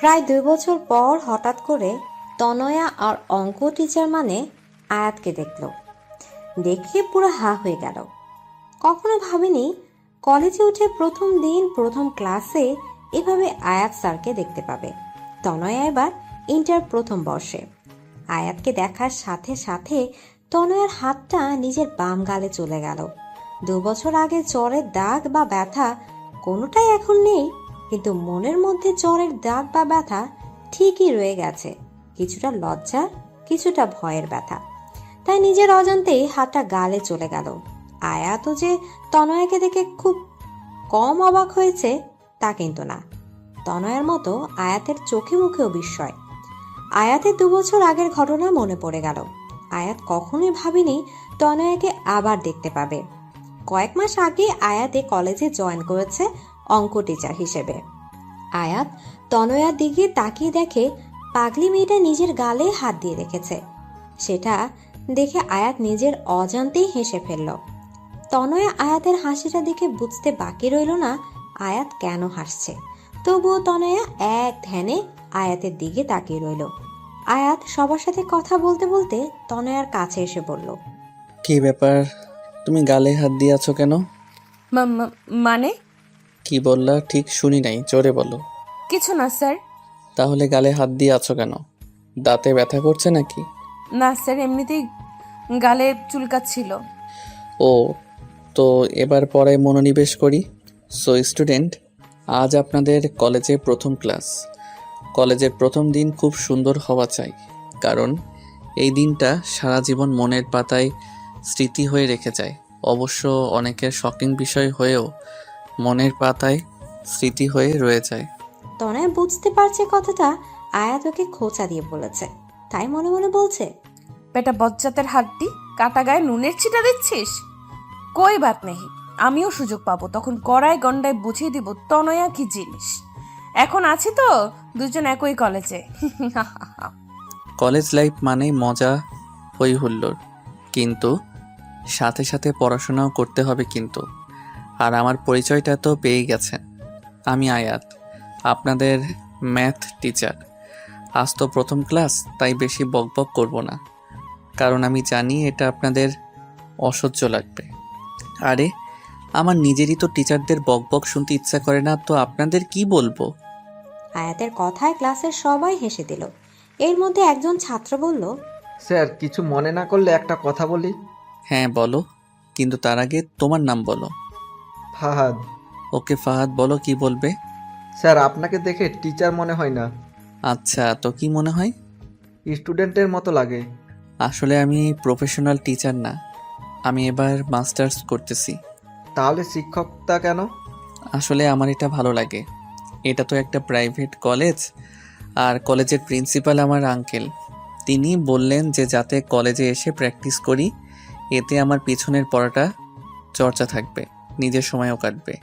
প্রায় 2 বছর পর হঠাৎ করে তনয়া আর অঙ্ক টিচার মানে আয়াতকে দেখল। দেখে পুরো হা হয়ে গেল। কখনো ভাবিনি কলেজে উঠে প্রথম দিন প্রথম ক্লাসে এভাবে আয়াত স্যারকে দেখতে পাবে। তনয়া এবার ইন্টার প্রথম বর্ষে। আয়াতকে দেখার সাথে সাথে তনয়ার হাতটা নিজের বাম গালে চলে গেল। 2 বছর আগে জ্বরের দাগ বা ব্যথা কোনোটাই এখন নেই, কিন্তু মনের মধ্যে জ্বরের দাগ বা ব্যথা ঠিকই রয়ে গেছে। কিছুটা লজ্জা, কিছুটা ভয়ের ব্যথা। তাই নিজের অজান্তেই হাতটা গালে চলে গেল। আয়াতও যে তনয়াকে দেখে খুব কম অবাক হয়েছে তা কিন্তু না। তনয়ার মতো আয়াতের চোখে মুখেও বিস্ময়। আয়াতের 2 বছর আগের ঘটনা মনে পড়ে গেল। আয়াত কখনোই ভাবেনি তনয়াকে আবার দেখতে পাবে। কয়েক মাস আগে আয়াতে কলেজে জয়েন করেছে অঙ্ক টিচার হিসেবে। আয়াত তনয়ার দিকে তাকিয়ে দেখে পাগলি মেয়েটা নিজের গালে হাত দিয়ে রেখেছে। সেটা দেখে আয়াত নিজের অজান্তেই হেসে ফেলল। তনয়া আয়াতের হাসিটা দেখে বুঝতে বাকি রইল না আয়াত কেন হাসছে। তবুও তনয়া এক ধ্যানে আয়াতের দিকে তাকিয়ে রইল। আয়াত সবার সাথে কথা বলতে বলতে তনয়ার কাছে এসে বলল, কি ব্যাপার, তুমি গালে হাত দিয়ে আছো কেন? মানে? কি বললা ঠিক শুনি নাই, জোরে বলো। কিছু না স্যার। তাহলে গালে হাত দিয়ে আছো কেন? দাঁতে ব্যথা করছে নাকি? না স্যার, এমনিতেই গালে চুলকাচ্ছিল। ও, তো এবার পড়ায় মনোনিবেশ করি। সো স্টুডেন্ট, আজ আপনাদের কলেজে প্রথম ক্লাস। কলেজের প্রথম দিন খুব সুন্দর হওয়া চাই, কারণ এই দিনটা সারা জীবন মনের পাতায় স্মৃতি হয়ে রেখে যায়। অবশ্য অনেকের শকিং বিষয় হয়েও মনের পাতায় স্মৃতি হয়ে রয়ে যায়। তনয়া বুঝতে পারছে কথাটা আয়াত ওকে খোঁচা দিয়ে বলেছে, তাই মনে মনে বলছে, বেটা বজ্জাতের হাড্ডি, কাটা গায়ে নুনের ছিটা দিচ্ছিস। কই বাত নেই, আমিও সুযোগ পাবো, তখন কড়াই গন্ডায় বুঝিয়ে দিব তনয়া কি জিনিস। এখন আছি তো দুজন একই কলেজে। কলেজ লাইফ মানে মজা, হই হুল্লোড়, কিন্তু সাথে সাথে পড়াশোনাও করতে হবে কিন্তু। আর আমার পরিচয়টা তো পেয়ে গেছেন, আমি আয়াত, আপনাদের ম্যাথ টিচার। আজ তো প্রথম ক্লাস, তাই বেশি বকবক করব না, কারণ আমি জানি এটা আপনাদের অসহ্য লাগবে। আরে, আমার নিজেরই তো টিচারদের বকবক শুনতে ইচ্ছা করে না, তো আপনাদের কি বলবো? আয়াতের কথায় ক্লাসের সবাই হেসে দিল। এর মধ্যে একজন ছাত্র বলল, স্যার, কিছু মনে না করলে একটা কথা বলি। হ্যাঁ বলো, কিন্তু তার আগে তোমার নাম বলো। ফাহাদ। ওকে ফাহাদ, বলো কি বলবে। স্যার, আপনাকে দেখে টিচার মনে হয় না, আচ্ছা, তো কি মনে হয়? স্টুডেন্টের মতো লাগে। আসলে আমি প্রফেশনাল টিচার না, আমি এবার মাস্টার্স করতেছি। তাহলে শিক্ষকতা কেন? আসলে আমার এটা ভালো লাগে। এটা তো একটা প্রাইভেট কলেজ, আর কলেজের প্রিন্সিপাল আমার আঙ্কেল। তিনি বললেন যে যাতে কলেজে এসে প্র্যাকটিস করি, এতে আমার পিছনের পড়াটা চর্চা থাকবে, নিজের সময়ও কাটবে।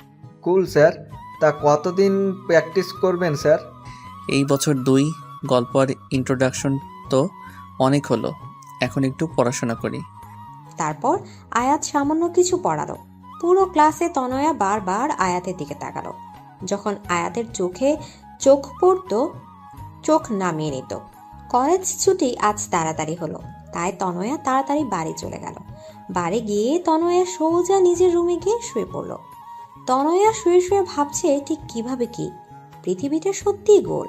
কুল স্যার। তা কতদিন প্র্যাকটিস করবেন স্যার? এই বছর 2, গল্প আর ইন্ট্রোডাকশন তো অনেক হলো, এখন একটু পড়াশোনা করি। তারপর আয়াত সামান্য কিছু পড়ালো। পুরো ক্লাসে তনয়া বারবার আয়াতের দিকে তাকালো। যখন আয়াতের চোখে চোখ পড়তো, চোখ নামিয়ে নিত। কলেজ ছুটি আজ তাড়াতাড়ি হলো, তাই তনয়া তাড়াতাড়ি বাড়ি চলে গেল। বাড়ি গিয়ে তনয়া সোজা নিজের রুমে গিয়ে শুয়ে পড়ল। তনয়া শুয়ে শুয়ে ভাবছে ঠিক কিভাবে কি পৃথিবীটা সত্যিই গোল।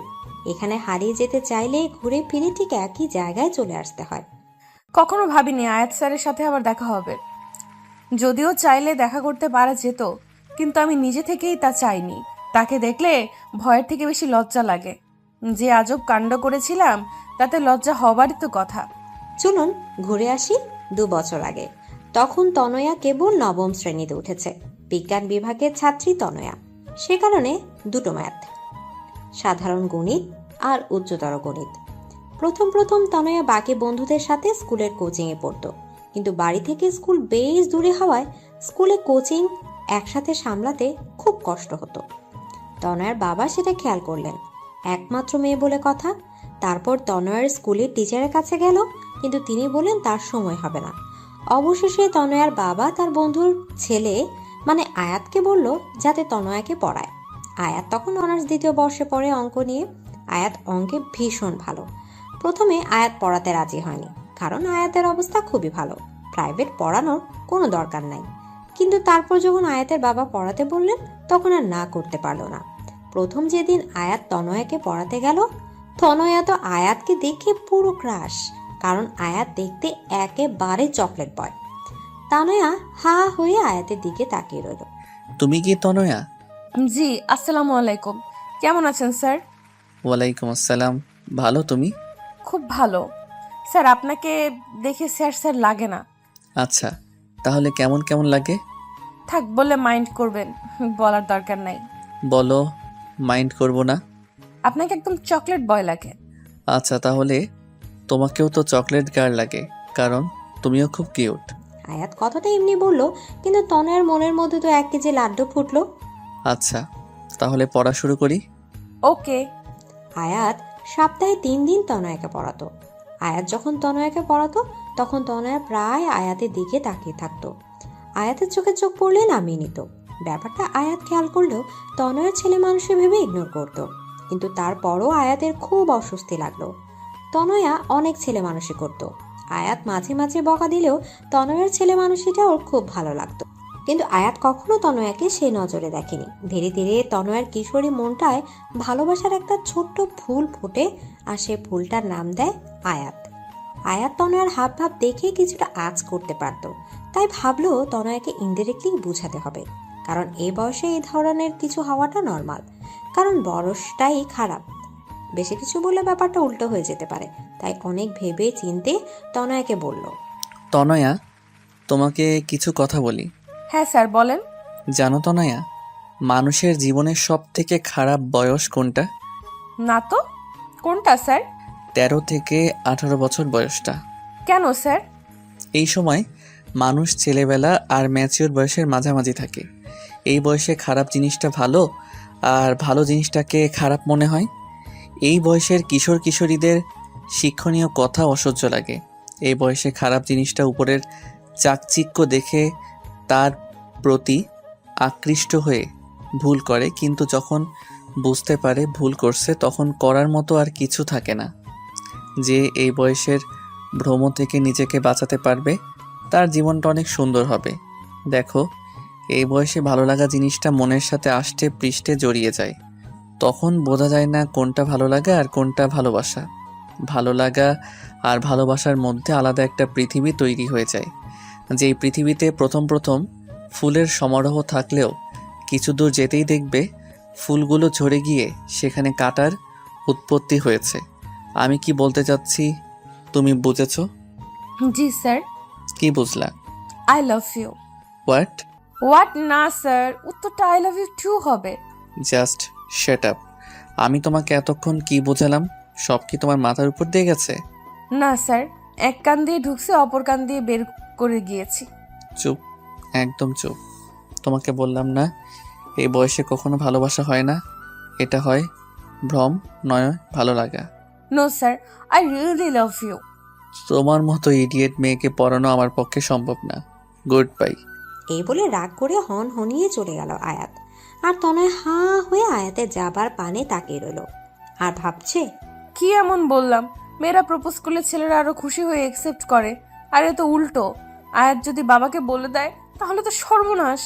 এখানে হারিয়ে যেতে চাইলে ঘুরে ফিরে ঠিক একই জায়গায় চলে আসতে হয়। কখনো ভাবিনি আয়াত স্যারের সাথে আবার দেখা হবে। যদিও চাইলে দেখা করতে পারা যেত, কিন্তু আমি নিজে থেকেই তা চাইনি। তাকে দেখলে ভয়ের থেকে বেশি লজ্জা লাগে। যে আজব কাণ্ড করেছিলাম তাতে লজ্জা হবারই তো কথা। চলুন ঘুরে আসি 2 বছর আগে। তখন তনয়া কেবল নবম শ্রেণীতে উঠেছে। বিজ্ঞান বিভাগের ছাত্রী তনয়া, সে কারণে দুটো ম্যাথ, সাধারণ গণিত আর উচ্চতর গণিত। প্রথম প্রথম তনয়া বাকি বন্ধুদের সাথে স্কুলের কোচিংয়ে পড়তো, কিন্তু বাড়ি থেকে স্কুল বেশ দূরে হওয়ায় স্কুলে কোচিং একসাথে সামলাতে খুব কষ্ট হতো। তনয়ার বাবা সেটা খেয়াল করলেন, একমাত্র মেয়ে বলে কথা। তারপর তনয়ার স্কুলের টিচারের কাছে গেল, কিন্তু তিনি বললেন তার সময় হবে না। অবশেষে তনয়ার বাবা তার বন্ধুর ছেলে মানে আয়াতকে বলল যাতে তনয়াকে পড়ায়। আয়াত তখন অনার্স 2য় বর্ষে পড়ে অঙ্ক নিয়ে। আয়াত অঙ্কে ভীষণ ভালো। প্রথমে আয়াত পড়াতে রাজি হয়নি, কারণ আয়াতের অবস্থা খুবই ভালো, প্রাইভেট পড়ানোর কোনো দরকার নাই। কিন্তু তারপর যখন আয়াতের বাবা পড়াতে বললেন, তখন আর না করতে পারলো না। প্রথম যেদিন আয়াত তনয়াকে পড়াতে গেল, তনয়া তো আয়াতকে দেখে পুরো ক্রাশ, কারণ আয়াত দেখতে একেবারে চকলেট বয়। তনয়া হা হয়ে আয়াতের দিকে তাকিয়ে রইল। তুমি কি তনয়া? জি, আসসালামু আলাইকুম। কেমন আছেন স্যার? ওয়ালাইকুম আসসালাম। ভালো, তুমি? খুব ভালো স্যার। আপনাকে দেখে স্যার স্যার লাগে না। আচ্ছা, তাহলে কেমন কেমন লাগে? থাক, বলে মাইন্ড করবেন, বলার দরকার নাই। বলো, মাইন্ড করব না। আপনাকে একদম চকলেট বয় লাগে। আচ্ছা, তাহলে তোমাকেও তো চকলেট গার্ল লাগে, কারণ তুমিও খুব কিউট। আয়াত কথাটা এমনি বলল, কিন্তু তনয়ার মনের মধ্যে তো 1 কেজি লাড্ডু ফুটলো। আচ্ছা, তাহলে পড়া শুরু করি। ওকে। আয়াত সপ্তাহে 3 দিন তনয়াকে পড়াতো। আয়াত যখন তনয়াকে পড়াতো, তখন তনয়া প্রায় আয়াতের দিকে তাকিয়ে থাকতো। আয়াতের চোখে চোখ পড়লে নামিয়ে নিত। ব্যাপারটা আয়াত খেয়াল করলেও তনয়ার ছেলে মানুষে ভেবে ইগনোর করত। কিন্তু তারপরও আয়াতের খুব অস্বস্তি লাগলো। তনয়া অনেক ছেলে মানুষই করতো। আয়াত মাঝে মাঝে বকা দিলেও তনয়ার ছেলে মানুষিটা ওর খুব ভালো লাগতো। কিন্তু আয়াত কখনো তনয়াকে সে নজরে দেখেনি। ধীরে ধীরে তনয়ার কিশোরী মনটায় ভালোবাসার একটা ছোট্ট ফুল ফোটে, আর সে ফুলটার নাম দেয় আয়াত। আয়াত তনয়ার হাব ভাব দেখে কিছুটা আঁচ করতে পারত, তাই ভাবলো তনয়াকে ইনডিরেক্টলি বুঝাতে হবে, কারণ এই বয়সে এই ধরনের কিছু হওয়াটা নর্মাল, কারণ বয়সটাই খারাপ। বেশি কিছু বললে ব্যাপারটা উল্টো হয়ে যেতে পারে, তাই অনেক ভেবে চিনতে তনয়াকে বলল। তনয়া, তোমাকে কিছু কথা বলি। হ্যাঁ স্যার, বলেন। জানো তনয়া, মানুষের জীবনের সব থেকে খারাপ বয়স কোনটা? না তো, কোনটা স্যার? 13 থেকে 18 বছর বয়সটা। কেন স্যার? এই সময় মানুষ ছেলেবেলা আর ম্যাচিওর বয়সের মাঝামাঝি থাকে। এই বয়সে খারাপ জিনিসটা ভালো আর ভালো জিনিসটাকে খারাপ মনে হয়। এই বয়সের কিশোর কিশোরীদের শিক্ষণীয় কথা অসহ্য লাগে। এই বয়সে খারাপ জিনিসটা উপরের চাকচিক্য দেখে তার প্রতি আকৃষ্ট হয়ে ভুল করে, কিন্তু যখন বুঝতে পারে ভুল করছে, তখন করার মতো আর কিছু থাকে না। যে এই বয়সের ভ্রম থেকে নিজেকে বাঁচাতে পারবে, তার জীবনটা অনেক সুন্দর হবে। দেখো, এই বয়সে ভালো লাগা জিনিসটা মনের সাথে আষ্টে পৃষ্ঠে জড়িয়ে যায়। তখন বোঝা যায় না কোনটা ভালো লাগা আর কোনটা ভালোবাসা। ভালো লাগা আর ভালোবাসার মধ্যে আলাদা একটা পৃথিবী তৈরি হয়ে যায়। যেই পৃথিবীতে প্রথম প্রথম ফুলের সমারোহ থাকলেও কিছু দূর যেতেই দেখবে ফুলগুলো ঝরে গিয়ে সেখানে কাঁটার উৎপত্তি হয়েছে। আমি কি বলতে চাচ্ছি তুমি বুঝেছো? জি স্যার। কি বুঝলা? I love you. What? What না স্যার, উত্তরটা আই লাভ ইউ টু হবে। Just shut up. আমি তোমাকে এতক্ষণ কি বোঝালাম, সব কি তোমার মাথার উপর দিয়ে গেছে? না স্যার, এক কান দিয়ে ঢুকছে, অপর কান দিয়ে বের করে গিয়েছি। চুপ, একদম চুপ। তোমাকে বললাম না এই বয়সে কখনো ভালোবাসা হয় না, এটা হয় ভ্রম, নয় ভালো লাগা। No sir, I really love you. তোমার মতো ইডিয়েট মেয়েকে পড়ানো আমার পক্ষে সম্ভব না। Goodbye. এই বলে রাগ করে হন হনিয়ে চলে গেল আয়াত। আর তনয় হাঁ হয়ে আয়াতের যাবার পানে তাকিয়ে রইল আর ভাবছে, কি এমন বললাম? মেয়েরা প্রপোজ করলে ছেলেরা আরো খুশি হয়ে একসেপ্ট করে, আর এ তো উল্টো। আয়াত যদি বাবাকে বলে দেয় তাহলে তো সর্বনাশ।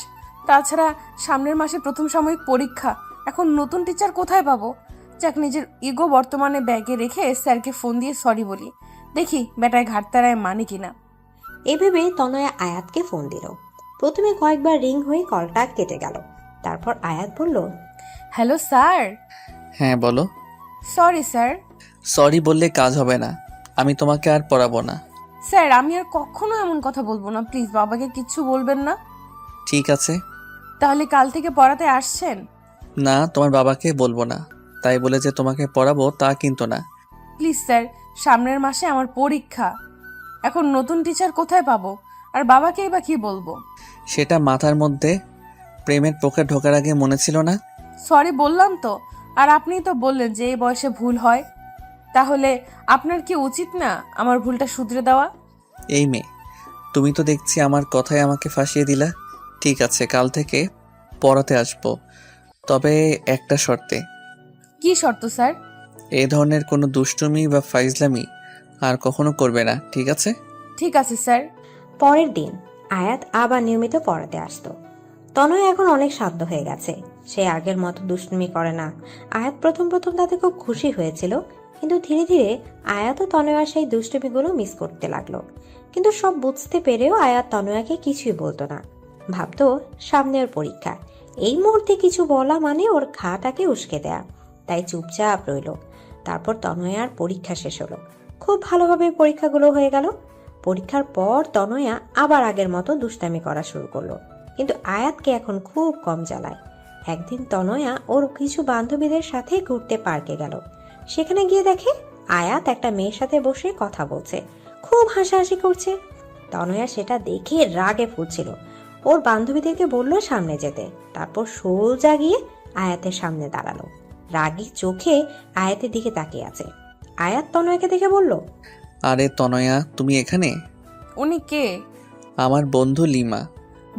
তাছাড়া সামনের মাসে প্রথম সাময়িক পরীক্ষা, এখন নতুন টিচার কোথায় পাবো? যাক, নিজের ইগো বর্তমানে ব্যাগে রেখে স্যারকে ফোন দিয়ে সরি বলি, দেখি বেটায় ঘাটতারায় মানে কিনা। এভাবে তনয়া আয়াতকে ফোন দিল। প্রথমে কয়েকবার রিং হয়ে কলটা কেটে গেল। তারপর আয়াত বলল, হ্যালো স্যার। হ্যাঁ বলো। Sorry sir. সরি বললে কাজ হবে না, আমি তোমাকে আর পড়াবো না। স্যার, আমি আর কখনো এমন কথা বলবো না, প্লিজ বাবাকে কিচ্ছু বলবেন না। ঠিক আছে। তাহলে কাল থেকে পড়াতে আসছেন? না, তোমার বাবাকে বলবো না, তাই বলে যে তোমাকে পড়াবো তা কিন্তু না। প্লিজ স্যার, সামনের মাসে আমার পরীক্ষা, এখন নতুন টিচার কোথায় পাবো, আর বাবাকেই বা কি বলবো? সেটা মাথার মধ্যে প্রেমের পোকা ঢোকার আগে মনে ছিল না? সরি বললাম তো, আর আপনিই তো বললেন যে এই বয়সে ভুল হয়। তাহলে আপনার কি উচিত না আমার ভুলটা শুধরে দেওয়া? এই মেয়ে, তুমি তো দেখছি আমার কথায় আমাকে ফাঁসিয়ে দিলা। ঠিক আছে, কাল থেকে পড়াতে আসবো, তবে একটা শর্তে। কি শর্ত স্যার? এই ধরনের কোনো দুষ্টুমি বা ফাইজলামি আর কখনো করবে না, ঠিক আছে? ঠিক আছে স্যার। পরের দিন আয়াত আবার নিয়মিত পড়াতে আসতো। তনয় এখন অনেক শান্ত হয়ে গেছে, সে আগের মতো দুষ্টুমি করে না। আয়াত প্রথম প্রথম তাতে খুব খুশি হয়েছিল, কিন্তু ধীরে ধীরে আয়াত ও তনয়ার সেই দুষ্টুমিগুলো মিস করতে লাগলো। কিন্তু সব বুঝতে পেরেও আয়াত তনয়াকে কিছুই বলতো না, ভাবতো সামনে ওর পরীক্ষা, এই মুহূর্তে কিছু বলা মানে ওর ঘাটাকে উস্কে দেয়া, তাই চুপচাপ রইল। তারপর তনয়ার পরীক্ষা শেষ হলো, খুব ভালোভাবে পরীক্ষাগুলো হয়ে গেল। পরীক্ষার পর তনয়া আবার আগের মতো দুষ্টামি করা শুরু করলো, কিন্তু আয়াতকে এখন খুব কম জ্বালায়। একদিন তনয়া ওর কিছু বান্ধবীদের সাথে ঘুরতে পার্কে গেল। সেখানে গিয়ে দেখে আয়াত একটা মেয়ের সাথে বসে কথা বলছে, খুব হাসাহাসি করছে। তনয়া সেটা দেখে রাগে ফুটছিল, ওর বান্ধবীদেরকে বলল সামনে যেতে। তারপর সোজা গিয়ে আয়াতের সামনে দাঁড়ালো, রাগী চোখে আয়াতের দিকে তাকিয়ে আছে। আয়াত তনয়াকে দেখে বলল, আরে তনয়া, তুমি এখানে? উনি কে? আমার বন্ধু লিমা।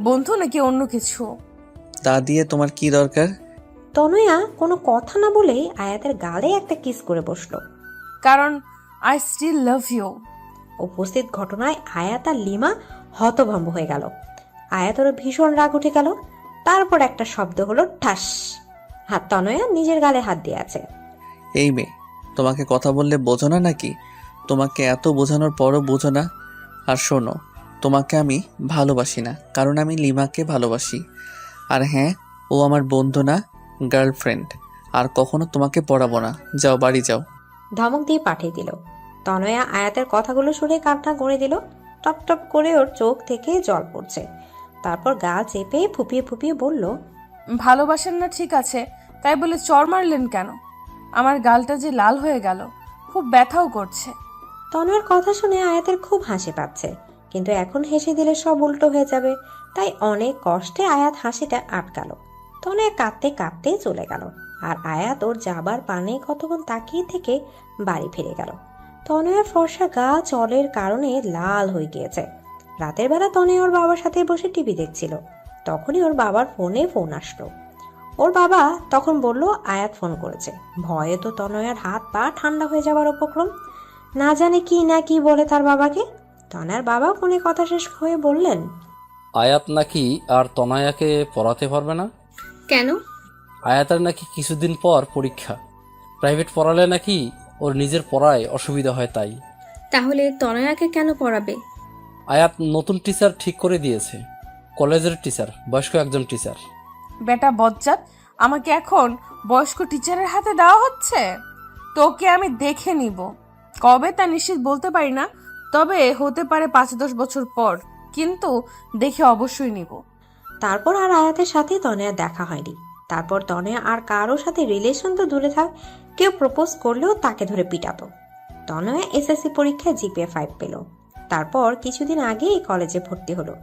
বন্ধু নাকি অন্য কিছু? তা দিয়ে তোমার কি দরকার? তনয়া কোনো কথা না বলেই আয়াতের গালে একটা কিস করে বসলো। কারণ আই স্টিল লাভ ইউ। উপস্থিত ঘটনায় আয়াত আর লিমা হতভম্ব হয়ে গেল। আয়াতেরও ভীষণ রাগ উঠে গেল। তারপর একটা শব্দ হলো ঠাস। হাত তনয়া নিজের গালে হাত দিয়ে আছে। এই মেয়ে, তোমাকে কথা বললে বোঝো না নাকি? তোমাকে এত বোঝানোর পরও বোঝো না? আর শোনো, তোমাকে আমি ভালোবাসি না, কারণ আমি লিমাকে ভালোবাসি। আর হ্যাঁ, ও আমার বন্ধু না, গার্লফ্রেন্ড। আর কখনো তোমাকে পড়াবো না। যাও, বাড়ি যাও। ধমক দিয়ে পাঠিয়ে দিল। তনয়া আয়াতের কথাগুলো শুনে কান্না করে দিল। টপ টপ করে ওর চোখ থেকে জল পড়ছে। তারপর গা চেপে ফুপিয়ে ফুপিয়ে বলল, ভালোবাসেন না ঠিক আছে, তাই বলে চর মারলেন কেন? আমার গালটা যে লাল হয়ে গেল, খুব ব্যথাও করছে। তনয়ার কথা শুনে আয়াতের খুব হাসি পাচ্ছে, কিন্তু এখন হেসে দিলে সব উল্টো হয়ে যাবে, তাই অনেক কষ্টে আয়াত হাসিটা আটকালো। তনয়া কাঁদতে কাঁদতে চলে গেল, আর আয়াত ওর যাবার পানে কতক্ষণ তাকিয়ে থেকে বাড়ি ফিরে গেল। তনয়ার ফর্সা গা জলের কারণে লাল হয়ে গিয়েছে। রাতের বেলা তনয়া ওর বাবার সাথে বসে টিভি দেখছিল, তখনই ওর বাবার ফোনে ফোন আসলো। ওর বাবা তখন বলল আয়াত ফোন করেছে। ভয়ে তো তনয়ার হাত পা ঠান্ডা হয়ে যাবার উপক্রম, না জানে কি না কি বলে তার বাবাকে। তনয়ার বাবা ফোনে কথা শেষ হয়ে বললেন, আয়াত নাকি আর তনয়াকে পড়াতে পারবে না। কেন? আয়াতের নাকি কিছুদিন পর পরীক্ষা, প্রাইভেট পড়ালে নাকি ওর নিজের পড়ায় অসুবিধা হয়, তাই। তাহলে তনয়াকে কেন পড়াবে? আয়াত নতুন টিচার ঠিক করে দিয়েছে, কলেজের টিচার, বয়স্ক একজন টিচার। বেটা বজ্জাত, আমাকে এখন বয়স্ক টিচারের হাতে দেওয়া হচ্ছে? তোকে আমি দেখে নিব, কবে তা নিশ্চিত বলতে পারি না, তবে হতে পারে 5-10 বছর পর, কিন্তু দেখে অবশ্যই নিব। তারপর আর আয়াতের সাথে তনয়া দেখা হয়নি। তারপর তনয়া আর কারো সাথে রিলেশন তো দূরে থাক, কেউ প্রপোজ করলেও তাকে ধরে পিটাতো। তনয়া এসএসসি পরীক্ষায় জিপিএ 5 পেল। তারপর কিছুদিন আগে এই কলেজে ভর্তি হলো,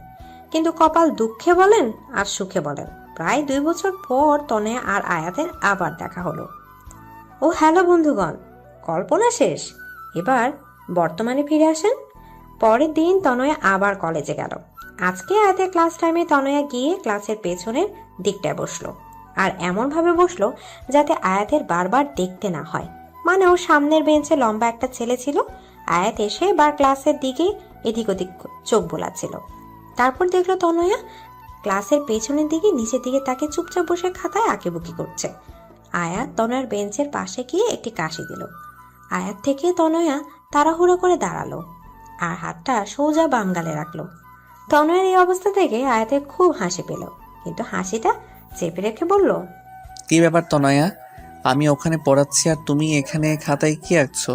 কিন্তু কপাল দুঃখে বলেন আর সুখে বলেন, প্রায় 2 বছর পর তনয়া আর আয়াতের আবার দেখা হলো। ও হ্যালো বন্ধুগণ, কল্পনা শেষ, এবার বর্তমানে ফিরে আসেন। পরের দিন তনয়া আবার কলেজে গেল। আজকে আয়াতের ক্লাস টাইমে তনয়া গিয়ে ক্লাসের পেছনের দিকটায় বসলো, আর এমন ভাবে বসলো যাতে আয়াতের বারবার দেখতে না হয়। মানে ওর সামনের বেঞ্চে লম্বা একটা ছেলে ছিল। আয়াত এসে বার ক্লাসের দিকে এদিক ওদিক চোখ বোলাচ্ছিল। তারপর দেখলো তনয়া ক্লাসের পেছনের দিকে নিচের দিকে তাকে চুপচাপ বসে খাতায় আঁকিবুকি করছে। আয়াত তনয়ার বেঞ্চের পাশে গিয়ে একটি কাশি দিল। আয়াত থেকে তনয়া তাড়াহুড়ো করে দাঁড়ালো আর হাতটা সোজা বাম গালে রাখলো। তনয়ের এই অবস্থা থেকে আয়াতের খুব হাসি পেল, কিন্তু হাসিটা চেপে রেখে বলল, কি ব্যাপার তনয়া? আমি ওখানে পড়াচ্ছি আর তুমি এখানে খাতায় কি আঁকছো?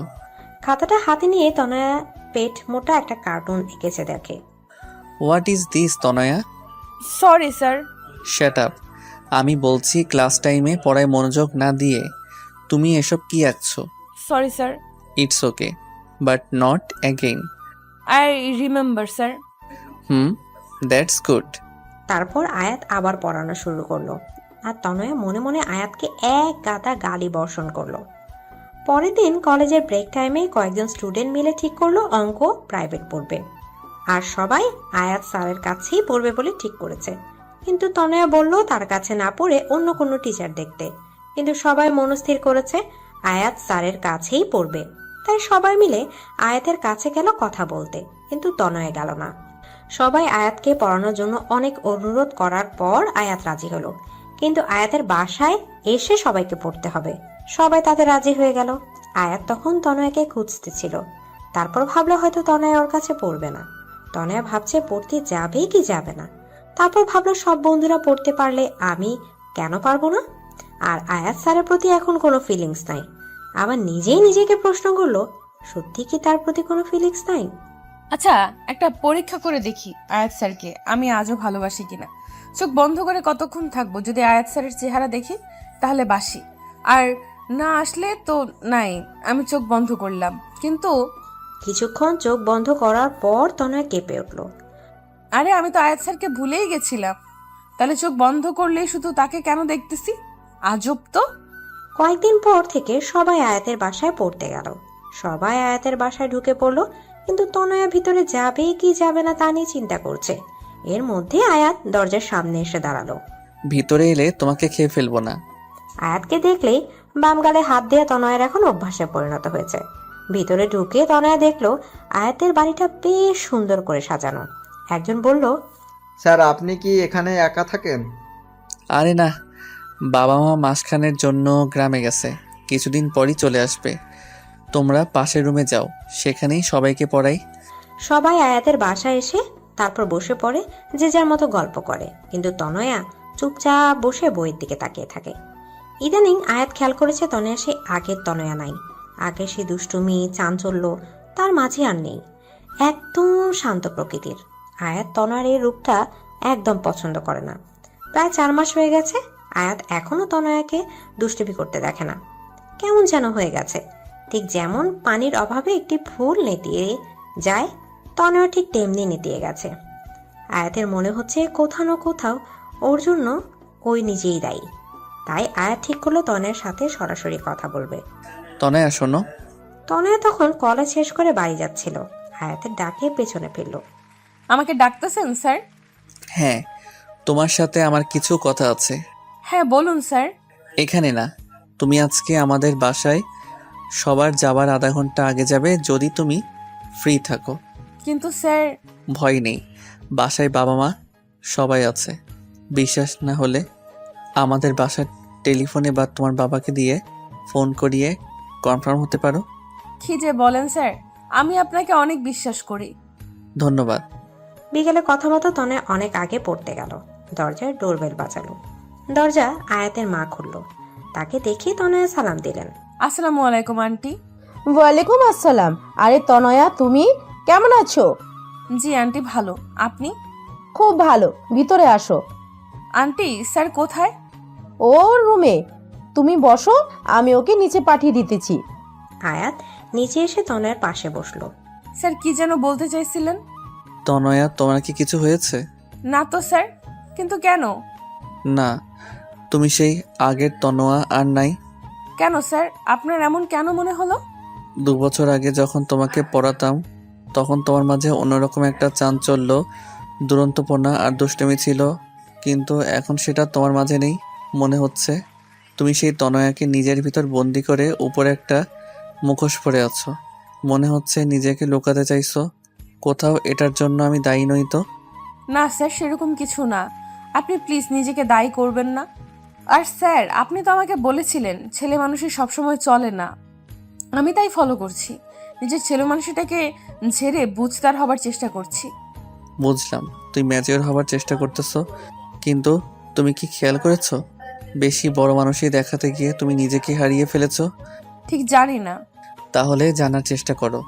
খাতাটা হাতে নিয়ে তনয়া পেট মোটা একটা কার্টুন এঁকেছে দেখে। What is this Tanaya? Sorry sir. Shut up! আমি বলছি ক্লাস টাইমে পড়ায় মনোযোগ না দিয়ে তুমি এসব কি আঁকছো? Sorry sir. It's okay, but not again. I remember sir. That's good. তারপর আয়াত আবার পড়ানো শুরু করলো, আর তনয়া মনে মনে আয়াতকে এক গাদা গালি বর্ষণ করলো। পরের দিন কলেজের ব্রেক টাইমে কয়েকজন স্টুডেন্ট মিলে ঠিক করলো অঙ্ক প্রাইভেট পড়বে, আর সবাই আয়াত স্যারের কাছেই পড়বে বলে ঠিক করেছে। কিন্তু তনয়া বলল তার কাছে না পড়ে অন্য কোনো টিচার দেখতে, কিন্তু সবাই মনস্থির করেছে আয়াত স্যারের কাছেই পড়বে। তাই সবাই মিলে আয়াতের কাছে গেল কথা বলতে, কিন্তু তনয় গেল না। সবাই আয়াতকে পড়ানোর জন্য অনেক অনুরোধ করার পর আয়াত রাজি হলো, কিন্তু আয়াতের বাসায় এসে সবাইকে পড়তে হবে। সবাই তাতে রাজি হয়ে গেল। আয়াত তখন তনয়াকে খুঁজতেছিল। তারপর ভাবলো হয়তো তনয়া ওর কাছে পড়বে না। তনয়া ভাবছে পড়তে যাবে কি যাবে না। তারপর ভাবলো সব বন্ধুরা পড়তে পারলে আমি কেন পারবো না। আর আয়াত স্যারের প্রতি এখন কোনো ফিলিংস নাই। আবার নিজেই নিজেকে প্রশ্ন করলো, সত্যি কি তার প্রতি কোনো ফিলিংস নাই? আচ্ছা, একটা পরীক্ষা করে দেখি আয়াত স্যারকে আমি আজও ভালোবাসি কিনা। চোখ বন্ধ করে কতক্ষণ থাকবো? যদি আয়াত স্যারের চেহারা দেখি তাহলে বাসি, আর না আসলে তো নাই। আমি চোখ বন্ধ করলাম, কিন্তু কিছুক্ষণ চোখ বন্ধ করার পর তনয়া কেঁপে উঠল। আরে আমি তো আয়াত স্যারকে ভুলেই গেছিলাম। তাহলে চোখ বন্ধ করলেই শুধু তাকে কেন দেখতেছি? আজব তো। কয়েকদিন পর থেকে সবাই আয়াতের বাসায় পড়তে গেল। সবাই আয়াতের বাসায় ঢুকে পড়লো, কিন্তু তনয়া ভিতরে যাবে কি যাবে না তা নিয়ে চিন্তা করছে। এর মধ্যে আয়াত দরজার সামনে এসে দাঁড়ালো। ভিতরে এলে তোমাকে খেয়ে ফেলবো না। আয়াতকে দেখলেই বাম গালে হাত দিয়ে তনয়ের এখন অভ্যাসে পরিণত হয়েছে। ভিতরে ঢুকে তনয়া দেখলো আয়াতের বাড়িটা বেশ সুন্দর করে সাজানো। একজন বলল, স্যার আপনি কি এখানে একা থাকেন? আরে না, বাবা মা মাসখানের জন্য গ্রামে গেছে, কিছুদিন পরই চলে আসবে। তোমরা পাশের রুমে যাও, সেখানেই সবাইকে পড়াই। সবাই আয়াতের বাসায় এসে তারপর বসে পড়ে, যে যার মতো গল্প করে, কিন্তু তনয়া চুপচাপ বসে বইয়ের দিকে তাকিয়ে থাকে। ইদানিং আয়াত খেয়াল করেছে তনয়া সে আগের তনয়া নাই। আগে সে দুষ্টুমি চাঞ্চল্য তার মাঝে আর নেই। একদম শান্ত প্রকৃতির। আয়াত তনয়ার এই রূপটা একদম পছন্দ করে না। প্রায় 4 মাস হয়ে গেছে আয়াত এখনো তনয়াকে দুষ্টুমি করতে দেখে না। কেমন যেন হয়ে গেছে। ঠিক যেমন পানির অভাবে একটি ফুল নেতিয়ে যায়, তনয়া ঠিক তেমনি নেতিয়ে গেছে। আয়াতের মনে হচ্ছে কোথাও না কোথাও ওর জন্য ওই নিজেই দায়ী। তাই আয়াত ঠিক করলো তনয়ের সাথে সরাসরি কথা বলবে। তনয়া শোনো। তনয়া তখন কলেজ শেষ করে বাড়ি যাচ্ছিল। আয়াতের ডাকে পেছনে ফিরল। আমাকে ডাকতেছেন স্যার? হ্যাঁ, তোমার সাথে আমার কিছু কথা আছে। হ্যাঁ বলুন স্যার। এখানে না, তুমি আজকে আমাদের বাসায় সবার যাবার আধা ঘন্টা আগে যাবে, যদি তুমি ফ্রি থাকো। কিন্তু স্যার। ভয় নেই, বাসায় বাবা মা সবাই আছে। বিশ্বাস না হলে আমাদের বাসার টেলিফোনে বা তোমার বাবাকে দিয়ে ফোন করিয়ে কনফার্ম হতে পারো। কি যে বলেন স্যার, আমি আপনাকে অনেক বিশ্বাস করি। ধন্যবাদ। বিকেলে কথা মতো তনয় অনেক আগে পড়তে গেল। দরজায় ডোরবেল বাজালো। দরজা আয়াতের মা খুলল। তাকে দেখে তনয়া সালাম দিলেন। আসসালামু আলাইকুম আন্টি। ওয়ালাইকুম আসসালাম। আরে তনয়া, তুমি কেমন আছো? জি আন্টি, ভালো। আপনি? খুব ভালো, ভিতরে আসো। আন্টি স্যার কোথায়? ওর রুমে। তুমি বসো, আমি ওকে নিচে পাঠিয়ে দিতেছি। আয়াত নিচে এসে তনয়ের পাশে বসলো। স্যার কি যেন বলতে চাইছিলেন? তনয়া, তোমার কি কিছু হয়েছে? না তো স্যার। কিন্তু কেন? না, তুমি সেই আগের তনোয়া আর নাই। কেন স্যার, আপনার এমন কেন মনে হলো? 2 বছর আগে যখন তোমাকে পড়াতাম, তখন তোমার মাঝে অন্যরকম একটা চাঞ্চল্য, দুরন্তপনা আর দুষ্টুমি ছিল, কিন্তু এখন সেটা তোমার মাঝে নেই। মনে হচ্ছে তুমি সেই তনয়াকে নিজের ভিতর বন্দি করে উপরে একটা মুখোশ পরে আছো। মনে হচ্ছে নিজেকে লুকাতে চাইছো কোথাও। এটার জন্য আমি দায়ী নই তো? না স্যার, সেরকম কিছু না। আপনি প্লিজ নিজেকে দায়ী করবেন না। আর স্যার, আপনি তো আমাকে বলেছিলেন ছেলে মানুষই সবসময় চলে না। আমি তাই ফলো করছি। নিজের ছেলে মানুষটাকে ঝেড়ে বুঝদার হবার চেষ্টা করছি। বুঝলাম তুই ম্যাচিওর হবার চেষ্টা করতেছো, কিন্তু তুমি কি খেয়াল করেছো বেশি বড় মানুষই দেখাতে গিয়ে তুমি নিজেকে হারিয়ে ফেলেছো? ঠিক জানি না। তাহলে জানার চেষ্টা করো।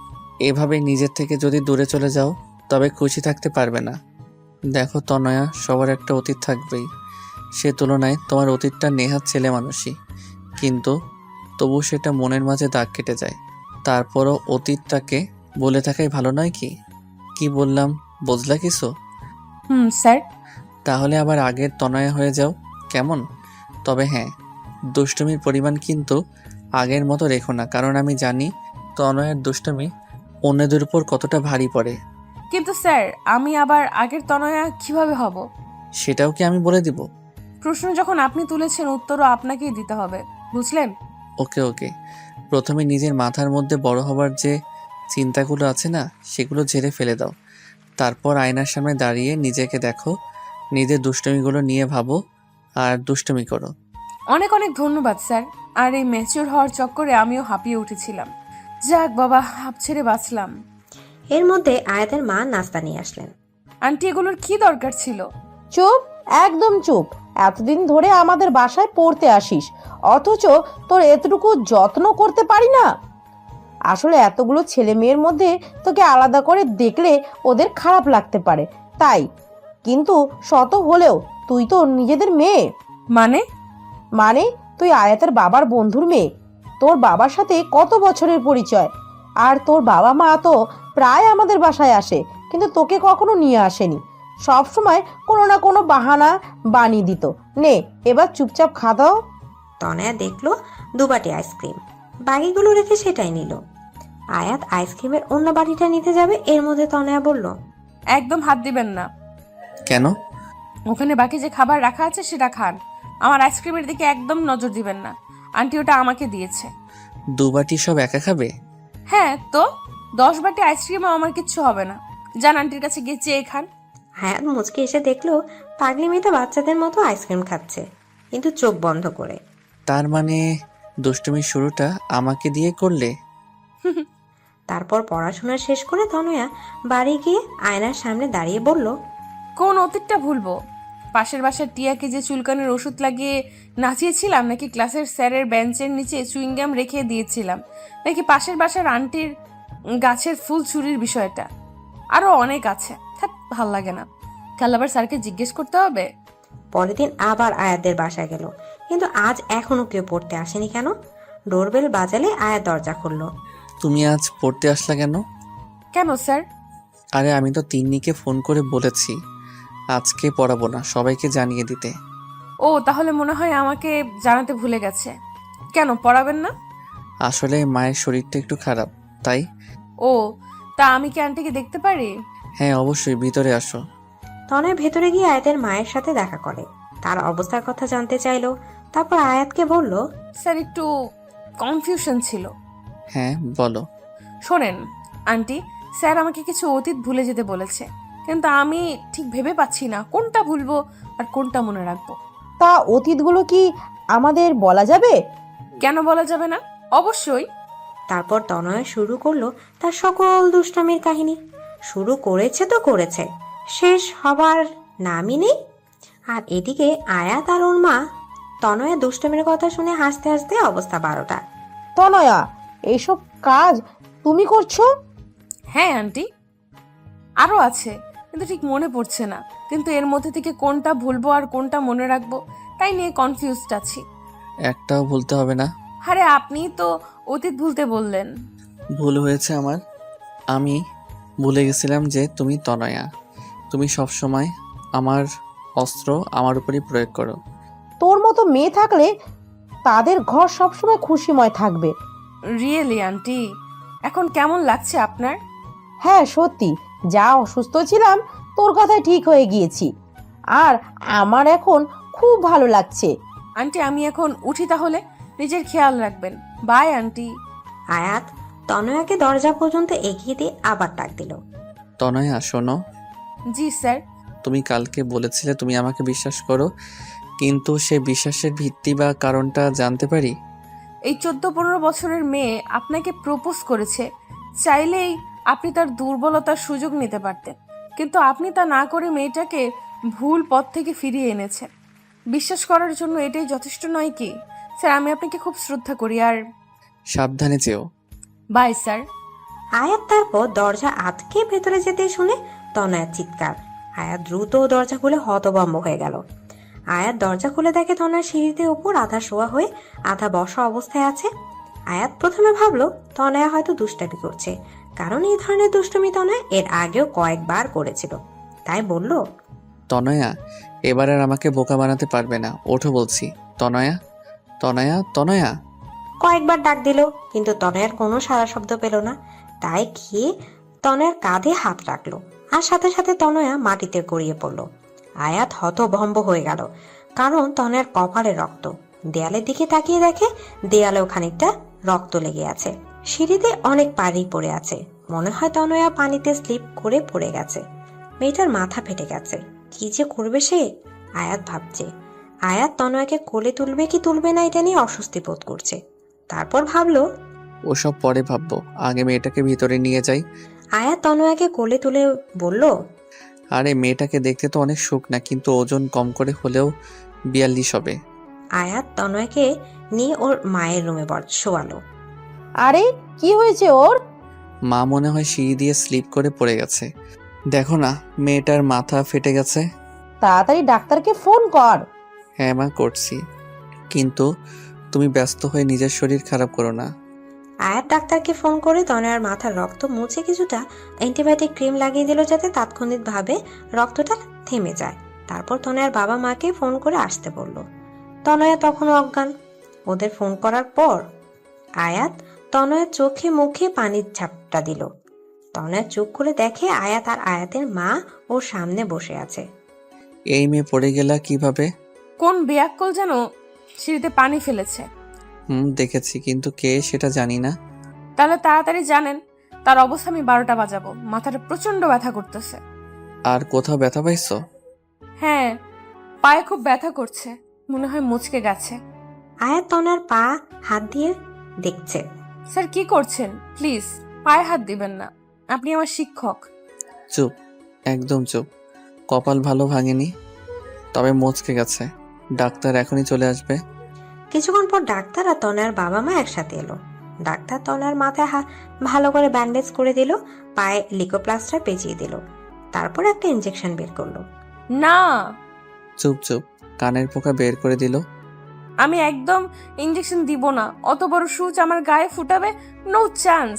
এভাবে নিজের থেকে যদি দূরে চলে যাও তবে খুশি থাকতে পারবে না। দেখো তনয়া, সবার একটা অতীত থাকবেই। সে তুলনায় তোমার অতীতটা নেহাত ছেলে মানুষই, কিন্তু তবু সেটা মনের মাঝে দাগ কেটে যায়। তারপরও অতীতটাকে বলে থাকাই ভালো নয় কি? কি বললাম বুঝলা কিছু? স্যার। তাহলে আবার আগের তনয়া হয়ে যাও, কেমন? তবে হ্যাঁ, দুষ্টুমির পরিমাণ কিন্তু আগের মতো রেখো না, কারণ আমি জানি তনয়ের দুষ্টুমি অন্যদের উপর কতটা ভারী পড়ে। কিন্তু স্যার, আমি আবার আগের তনয়া কিভাবে হব? সেটাও কি আমি বলে দিব? প্রশ্ন যখন আপনি তুলেছেন, উত্তরও আপনাকেই দিতে হবে, বুঝলেন? ওকে ওকে, প্রথমে নিজের মাথার মধ্যে বড় হবার যে চিন্তাগুলো আছে না, সেগুলো ঝেড়ে ফেলে দাও। তারপর আয়নার সামনে দাঁড়িয়ে নিজেকে দেখো, নিজের দুষ্টুমিগুলো নিয়ে ভাবো আর দুষ্টুমি করো। অনেক অনেক ধন্যবাদ স্যার। আর এই ম্যাচিওর হওয়ার চক্করে আমিও হাঁপিয়ে উঠেছিলাম। যাক বাবা, হাঁপ ছেড়ে বাঁচলাম। এর মধ্যে আয়াতের মা নাস্তা নিয়ে আসলেন। আন্টি এগুলোর কি দরকার ছিল? চুপ, একদম চুপ। এতদিন ধরে আমাদের বাসায় পড়তে আসিস, অথচ তোর এতটুকু যত্ন করতে পারি না। আসলে এতগুলো ছেলে মেয়ের মধ্যে তোকে আলাদা করে দেখলে ওদের খারাপ লাগতে পারে, তাই। কিন্তু শত হলেও তুই তো নিজেদের মেয়ে। মানে? মানে তুই আয়াতের বাবার বন্ধুর মেয়ে। তোর বাবার সাথে কত বছরের পরিচয়। আর তোর বাবা মা তো প্রায় আমাদের বাসায় আসে, কিন্তু তোকে কখনো নিয়ে আসেনি। সব সময় কোনো না কোনো বাহানা বানিয়ে দিত। নে, এবার চুপচাপ খা দাও। তনয়া দেখলো 2 বাটি আইসক্রিম, বাকিগুলো রেখে সেটাই নিল। আয়াত আইসক্রিমের অন্য বাটিটা নিতে যাবে, এর মধ্যে তনয়া বলল, একদম হাত দিবেন না। কেন? ওখানে বাকি যে খাবার রাখা আছে সেটা খান। আমার আইসক্রিমের দিকে একদম নজর দিবেন না। আন্টি ওটা আমাকে দিয়েছে। 2 বাটি সব একা খাবে? হ্যাঁ তো, 10 বাটি আইসক্রিমও আমার কিচ্ছু হবে না। যান আন্টির কাছে গিয়ে চেয়ে খান। হায়াত মুচকে এসে দেখলো পাগলি মেয়েটা বাচ্চাদের মতো আইসক্রিম খাচ্ছে, কিন্তু চোখ বন্ধ করে। তার মানে দুষ্টুমির শুরুটা আমাকে দিয়ে করলে? তারপর পড়াশোনা শেষ করে তনয়া বাড়ি গিয়ে আয়নার সামনে দাঁড়িয়ে বলল, কোন অতীতটা ভুলবো? পাশের বাসার টিয়াকে যে চুলকানির ওষুধ লাগিয়ে নাচিয়েছিলাম, নাকি ক্লাসের স্যারের বেঞ্চের নিচে চুইংগাম রেখে দিয়েছিলাম, নাকি পাশের বাসার আন্টির গাছের ফুল চুরির বিষয়টা? আরো অনেক আছে। ভাল লাগে না। কাল আবার স্যারকে জিজ্ঞেস করতে হবে। পরের দিন আবার আয়াতদের বাসায় গেল, কিন্তু আজ এখনো কেউ পড়তে আসেনি কেন? ডোরবেল বাজালে আয়াত দরজা খুলল। তুমি আজ পড়তে আসলা কেন? কেন স্যার? আরে আমি তো তিন্নিকে ফোন করে বলেছি আজকে পড়াবো না, সবাইকে জানিয়ে দিতে। ও, তাহলে মনে হয় আমাকে জানাতে ভুলে গেছে। কেন পড়াবেন না? আসলে মায়ের শরীরটা একটু খারাপ, তাই। ও, তা আমি কি আন্টিকে দেখতে পারি? হ্যাঁ অবশ্যই, ভিতরে আসো। তনয় ভেতরে গিয়ে আয়াতের মায়ের সাথে দেখা করে, তার অবস্থার কথা জানতে চাইলো। তারপর আয়াতকে বলল, স্যার একটু কনফিউশন ছিল। হ্যাঁ বলো। শোনেন আন্টি, স্যার আমাকে কিছু অতীত ভুলে যেতে বলেছে, কিন্তু আমি ঠিক ভেবে পাচ্ছি না কোনটা ভুলবো আর কোনটা মনে রাখবো। তা অতীতগুলো কি আমাদের বলা যাবে? কেন বলা যাবে না? অবশ্যই। তারপর তনয় শুরু করলো তার সকল দুষ্টামির কাহিনী। শুরু করেছে তো করেছে, শেষ হবার নামই নেই। আর এদিকে আয়াত আর ওর মা তনয়ের দুষ্টামির কথা শুনে হাসতে হাসতে অবস্থা 12টা। তনয়া, এইসব কাজ তুমি করছো? হ্যাঁ আন্টি, আরো আছে, কিন্তু ঠিক মনে পড়ছে না। কিন্তু এর মধ্যে থেকে কোনটা ভুলবো আর কোনটা মনে রাখবো তাই নিয়ে কনফিউজড আছি। একটাও ভুলতে হবে না। আরে আপনি তো অতীত ভুলতে বললেন। ভুল হয়েছে আমার। আমি ভুলে গেছিলাম যে তুমি তনয়া। তুমি সবসময় আমার অস্ত্র আমার উপরই প্রয়োগ করো। তোর মতো মেয়ে থাকলে তাদের ঘর সবসময় খুশিময় থাকবে। রিয়েলি আন্টি, এখন কেমন লাগছে আপনার? হ্যাঁ সত্যি, যা অসুস্থ ছিলাম তোর কথায় ঠিক হয়ে গিয়েছি। আর আমার এখন খুব ভালো লাগছে। আন্টি আমি এখন উঠি তাহলে। নিজের খেয়াল রাখবেন। By aunty. আয়াত তনয়াকে দরজা পর্যন্ত এগিয়ে দিয়ে আবার ডাক দিল। তনয়া শোনো, জি স্যার। তুমি কালকে বলেছিলে তুমি আমাকে বিশ্বাস করো, কিন্তু সে বিশ্বাসের ভিত্তি বা কারণটা জানতে পারি? এই 14-15 বছরের মেয়ে আপনাকে প্রপোজ করেছে, চাইলেই আপনি তার দুর্বলতার সুযোগ নিতে পারতেন, কিন্তু আপনি তা না করে মেয়েটাকে ভুল পথ থেকে ফিরিয়ে এনেছেন। বিশ্বাস করার জন্য এটাই যথেষ্ট নয় কি? স্যার আমি আপনাকে খুব শ্রদ্ধা করি। আর সাবধানে যেও। Bye sir. আয়াত তারপর দরজা আটকে ভেতরে যেতে শুনে তনয়ার চিৎকার। আয়াত দ্রুত দরজা খুলে হতভম্ব হয়ে গেল। আয়াত দরজা খুলে দেখে তনয়া সিঁড়িতে ওপর আধা শোয়া হয়ে আধা বসা অবস্থায় আছে। আয়াত প্রথমে ভাবলো তনয়া হয়তো দুষ্টামি করছে, কারণ এই ধরনের দুষ্টুমি তনয়া এর আগেও কয়েকবার করেছিল। তাই বলল, তনয়া এবার আর আমাকে বোকা বানাতে পারবে না, ওঠো বলছি। তনয়া, তনয়া, তনয়া। কয়েকবার ডাক দিল, কিন্তু তনয়ার কোনো সাড়া শব্দ পেল না। তাই গিয়ে তনয়ার কাঁধে হাত রাখলো, আর সাথে সাথে তনয়া মাটিতে গড়িয়ে পড়ল। আয়াত হতভম্ব হয়ে গেল, কারণ তনয়ার কপালে রক্ত, দেয়ালের দিকে তাকিয়ে দেখে দেয়ালেও খানিকটা রক্ত লেগে আছে। সিঁড়িতে অনেক পানি পড়ে আছে, মনে হয় তনয়া পানিতে স্লিপ করে পড়ে গেছে। মেয়েটার মাথা ফেটে গেছে, কি যে করবে সে? আয়াত ভাবছে। আয়াত তনয়াকে কোলে তুলবে কি তুলবে না এটা নিয়ে অস্বস্তি বোধ করছে। তারপর ভাবলো ওসব পরে ভাববো, আগে মেয়েটাকে ভিতরে নিয়ে যাই। আয়াত তনয়াকে কোলে তুলে বলল, আরে মেয়েটাকে দেখতে তো অনেক শুকনা, কিন্তু ওজন কম করে হলেও 42 হবে। আয়াত তনয়াকে নিয়ে ওর মায়ের রুমে শোয়ালো। আরে কি হয়েছে ওর? মা মনে হয় সিঁড়ি দিয়ে স্লিপ করে পড়ে গেছে। দেখো না, মেয়েটার মাথা ফেটে গেছে। তাড়াতাড়ি ডাক্তারকে ফোন কর। হ্যাঁ মা, করছি, কিন্তু তুমি ব্যস্ত হয়ে নিজের শরীর খারাপ করো না। আয়াত ডাক্তারকে ফোন করে তনয়ার মাথার রক্ত মুছে কিছুটা অ্যান্টিবায়োটিক ক্রিম লাগিয়ে দিল, যাতে তাৎক্ষণিকভাবে রক্তটা থেমে যায়। তারপর তনয়ার বাবা মাকে ফোন করে আসতে বলল। তনয়া তখনও অজ্ঞান। ওদের ফোন করার পর আয়াত তনয়ার চোখে মুখে পানির ঝাপটা দিল। তনয়া চোখ খুলে দেখে আয়াত আর আয়াতের মা ওর সামনে বসে আছে। এই মেয়ে পড়ে গেলা কিভাবে? কোন বেয়াক্কল যেন সিঁড়িতে পানি ফেলেছে। দেখেছি, কিন্তু কে সেটা জানি না। তাহলে তাড়াতাড়ি জানেন, তার অবস্থা আমি 12টা বাজাবো। মাথাটা প্রচন্ড ব্যথা করতেছে। আর কোথাও ব্যথা পাইছো? হ্যাঁ, পায়ে খুব ব্যথা করছে, মনে হয় মুচকে গেছে। আয়াত তনয়ার পা হাত দিয়ে দেখছে। স্যার কি করছেন? প্লিজ পায়ে হাত দিবেন না, আপনি আমার শিক্ষক। চুপ, একদম চুপ। কপাল ভালো ভাঙেনি, তবে মচকে গেছে। ডাক্তার এখনই চলে আসবে। কিছুক্ষণ পর ডাক্তার আর তনয়ার বাবা মা একসাথে এলো। ডাক্তার তনয়ার মাথায় ভালো করে ব্যান্ডেজ করে দিল, পায়ে লিকোপ্লাস্টার পেঁচিয়ে দিল, তারপর একটা ইনজেকশন বের করলো। না, চুপ চুপ, কানের পোকা বের করে দিল। আমি একদম ইঞ্জেকশন দিব না। অত বড় সুচ আমার গায়ে ফুটাবে, নো চান্স।